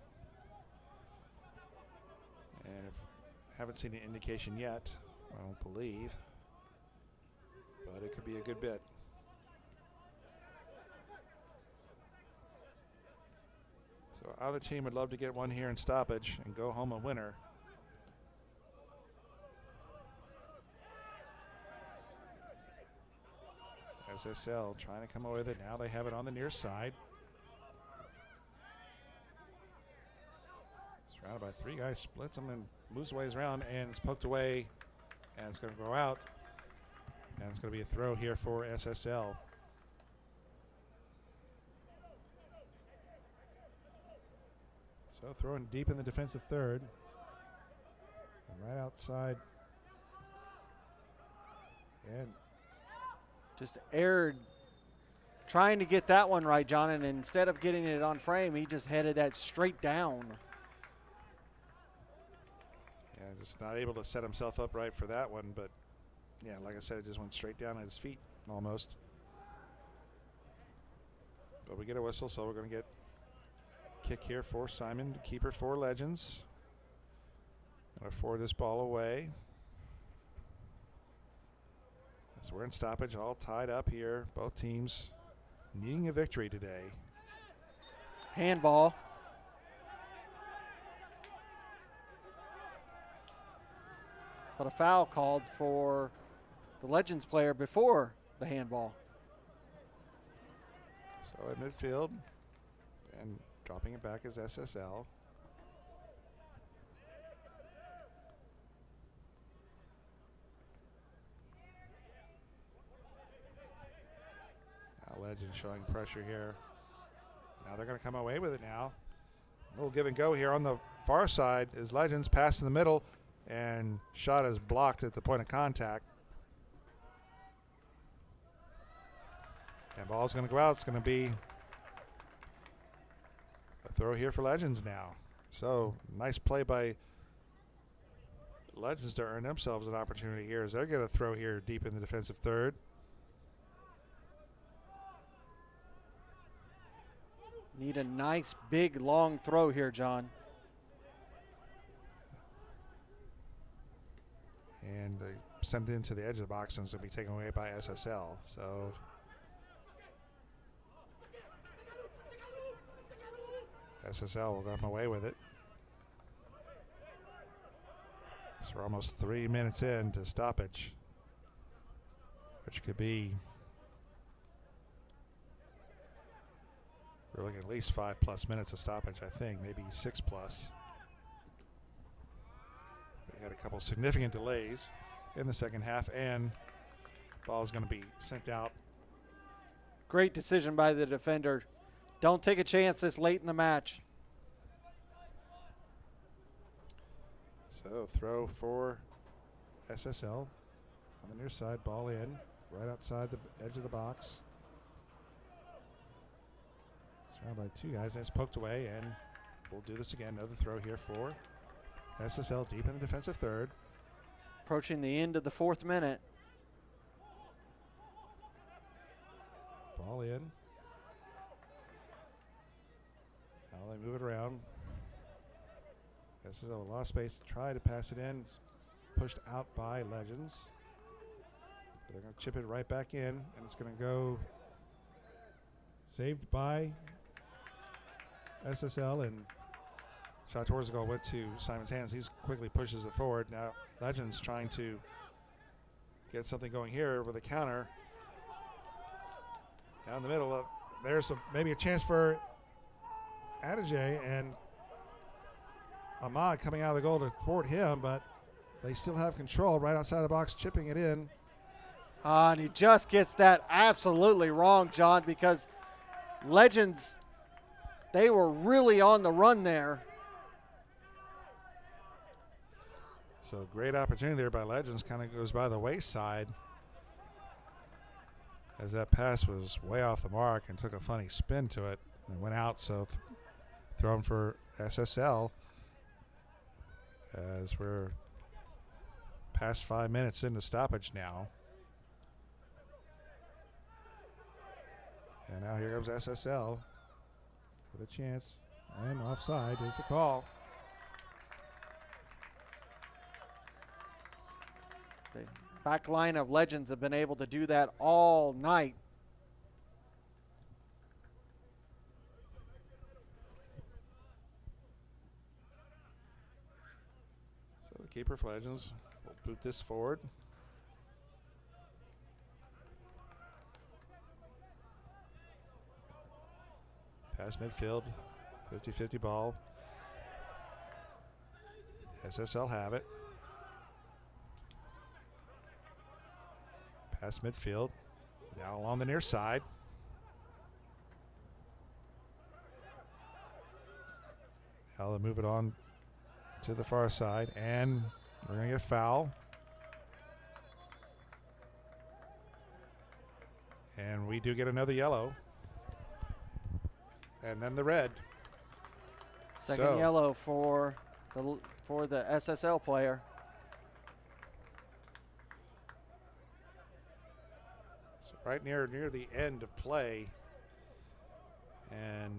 And haven't seen an indication yet, I don't believe. But it could be a good bit. So either team would love to get one here in stoppage and go home a winner. SSL trying to come away with it. Now they have it on the near side. Surrounded by three guys, splits them and moves the ways around, and it's poked away, and it's going to go out. And it's going to be a throw here for SSL. So throwing deep in the defensive third. And right outside. And just erred trying to get that one right, John, and instead of getting it on frame, he just headed that straight down. Yeah, just not able to set himself up right for that one, but yeah, like I said, it just went straight down at his feet almost. But we get a whistle, so we're going to get kick here for Simon, the keeper for Legends. Going to forward this ball away. So we're in stoppage, all tied up here. Both teams needing a victory today. Handball. But a foul called for the Legends player before the handball. So at midfield, and dropping it back is SSL. Now Legends showing pressure here. Now they're going to come away with it now. A little give and go here on the far side is Legends, pass in the middle, and shot is blocked at the point of contact. And ball's going to go out. It's going to be a throw here for Legends now. So nice play by Legends to earn themselves an opportunity here as they're going to throw here deep in the defensive third. Need a nice big long throw here, John. And they send it into the edge of the box, and it's going to be taken away by SSL. So SSL will come away with it. So we're almost 3 minutes in to stoppage, which could be, we're looking at least 5+ minutes of stoppage, I think, maybe 6+. We had a couple significant delays in the second half, and ball is going to be sent out. Great decision by the defender. Don't take a chance this late in the match. So throw for SSL on the near side, ball in, right outside the edge of the box. Surrounded by two guys, and it's poked away, and we'll do this again. Another throw here for SSL deep in the defensive third. Approaching the end of the 4th minute. Ball in. Now they move it around. SSL lost space, try to pass it in. It's pushed out by Legends. They're going to chip it right back in, and it's going to go saved by SSL, and shot towards the goal went to Simon's hands. He quickly pushes it forward. Now Legends trying to get something going here with a counter. Down the middle, there's maybe a chance for Adige, and Ahmad coming out of the goal to thwart him, but they still have control right outside the box, chipping it in. And he just gets that absolutely wrong, John, because Legends, they were really on the run there. So great opportunity there by Legends, kind of goes by the wayside as that pass was way off the mark and took a funny spin to it and went out. So thrown for SSL as we're past 5 minutes into stoppage now. And now here comes SSL with a chance, and offside is the call. The back line of Legends have been able to do that all night. So the keeper for Legends will boot this forward. Past midfield, 50-50 ball. SSL have it. Past midfield, now along the near side. Now they move it on to the far side, and we're going to get a foul. And we do get another yellow. And then the red. Second yellow for the SSL player. So right near the end of play, and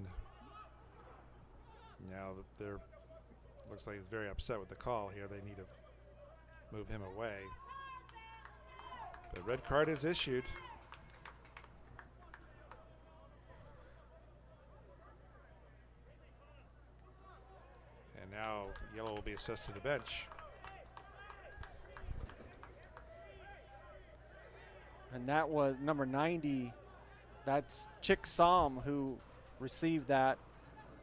now that they're looks like he's very upset with the call here. They need to move him away. The red card is issued. And now yellow will be assessed to the bench. And that was number 90. That's Chick Som who received that.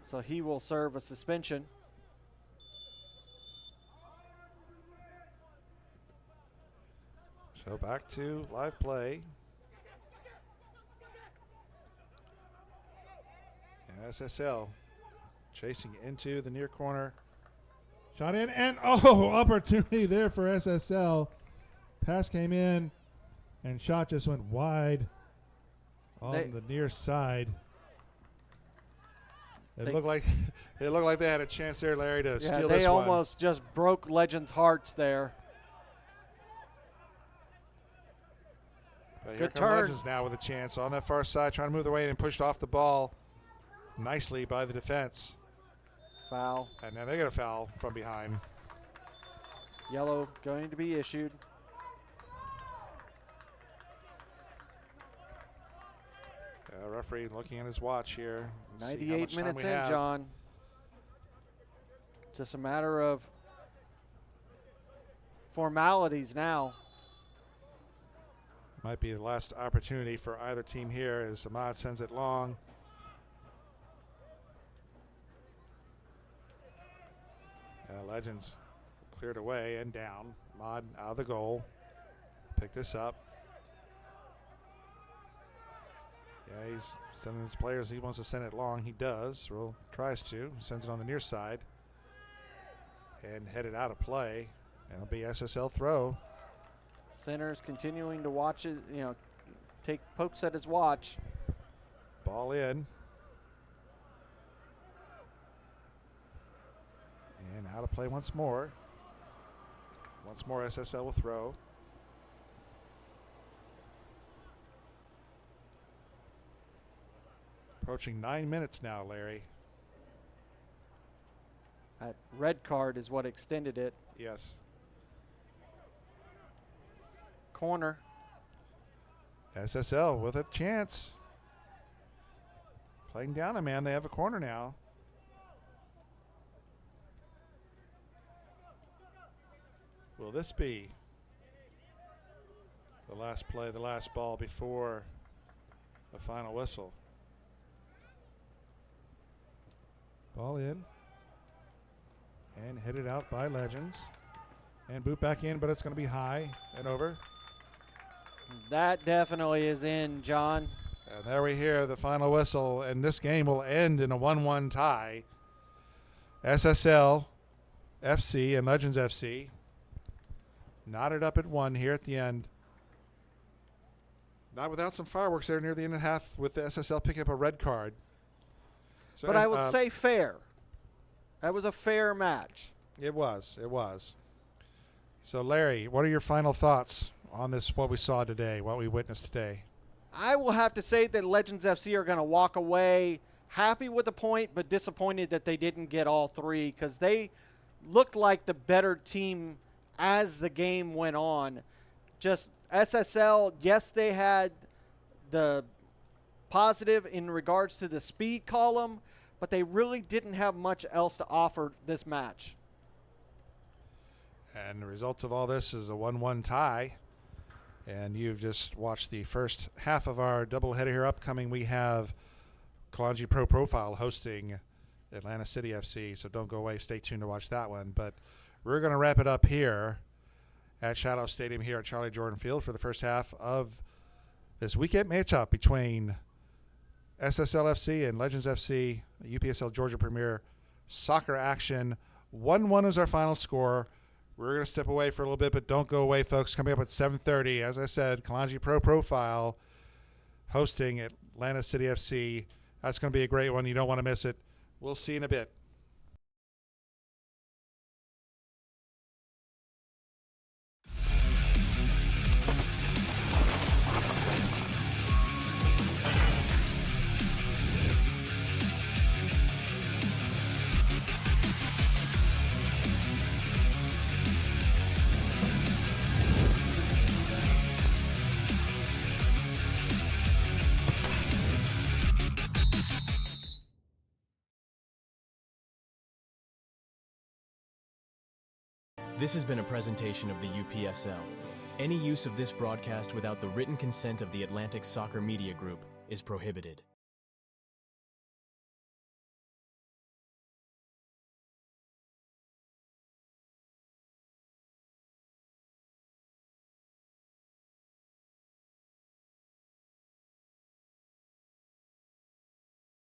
So he will serve a suspension. So back to live play. And SSL chasing into the near corner. Shot in, and opportunity there for SSL. Pass came in, and shot just went wide on the near side. It looked like they had a chance there, Larry, to steal this one. They almost just broke Legends' hearts there. But here come Legends now with a chance on that far side, trying to move the way and pushed off the ball nicely by the defense. Foul. And now they get a foul from behind. Yellow going to be issued. Referee looking at his watch here. 98 minutes in, John. Just a matter of formalities now. Might be the last opportunity for either team here as Ahmad sends it long. Legends cleared away and down. Ahmad out of the goal. Pick this up. Yeah, he's sending his players. He wants to send it long. He does. Well, tries to. Sends it on the near side. And headed out of play. And it'll be SSL throw. Center's continuing to watch it, take pokes at his watch. Ball in. And out of play once more. Once more SSL will throw. Approaching 9 minutes now, Larry. That red card is what extended it. Yes. Corner. SSL with a chance. Playing down a man. They have a corner now. Will this be the last play, the last ball before the final whistle? Ball in. And hit it out by Legends. And boot back in, but it's going to be high and over. That definitely is in, John. And there we hear the final whistle, and this game will end in a 1-1 tie. SSL FC and Legends FC knotted up at 1 here at the end. Not without some fireworks there near the end of the half, with the SSL picking up a red card. So, but I would say fair. That was a fair match. It was. It was. So, Larry, what are your final thoughts on this, what we saw today, what we witnessed today? I will have to say that Legends FC are going to walk away happy with the point, but disappointed that they didn't get all three, because they looked like the better team as the game went on. Just SSL, yes, they had the positive in regards to the speed column, but they really didn't have much else to offer this match. And the result of all this is a 1-1 tie. And you've just watched the first half of our doubleheader here. Upcoming, we have Kalanji Pro Profile hosting Atlanta City FC. So don't go away. Stay tuned to watch that one. But we're going to wrap it up here at Shiloh Stadium here at Charlie Jordan Field for the first half of this weekend matchup between SSL FC and Legends FC, UPSL Georgia Premier soccer action. 1-1 is our final score. We're going to step away for a little bit, but don't go away, folks. Coming up at 7:30, as I said, Kalanji Pro Profile hosting Atlanta City FC. That's going to be a great one. You don't want to miss it. We'll see you in a bit. This has been a presentation of the UPSL. Any use of this broadcast without the written consent of the Atlantic Soccer Media Group is prohibited.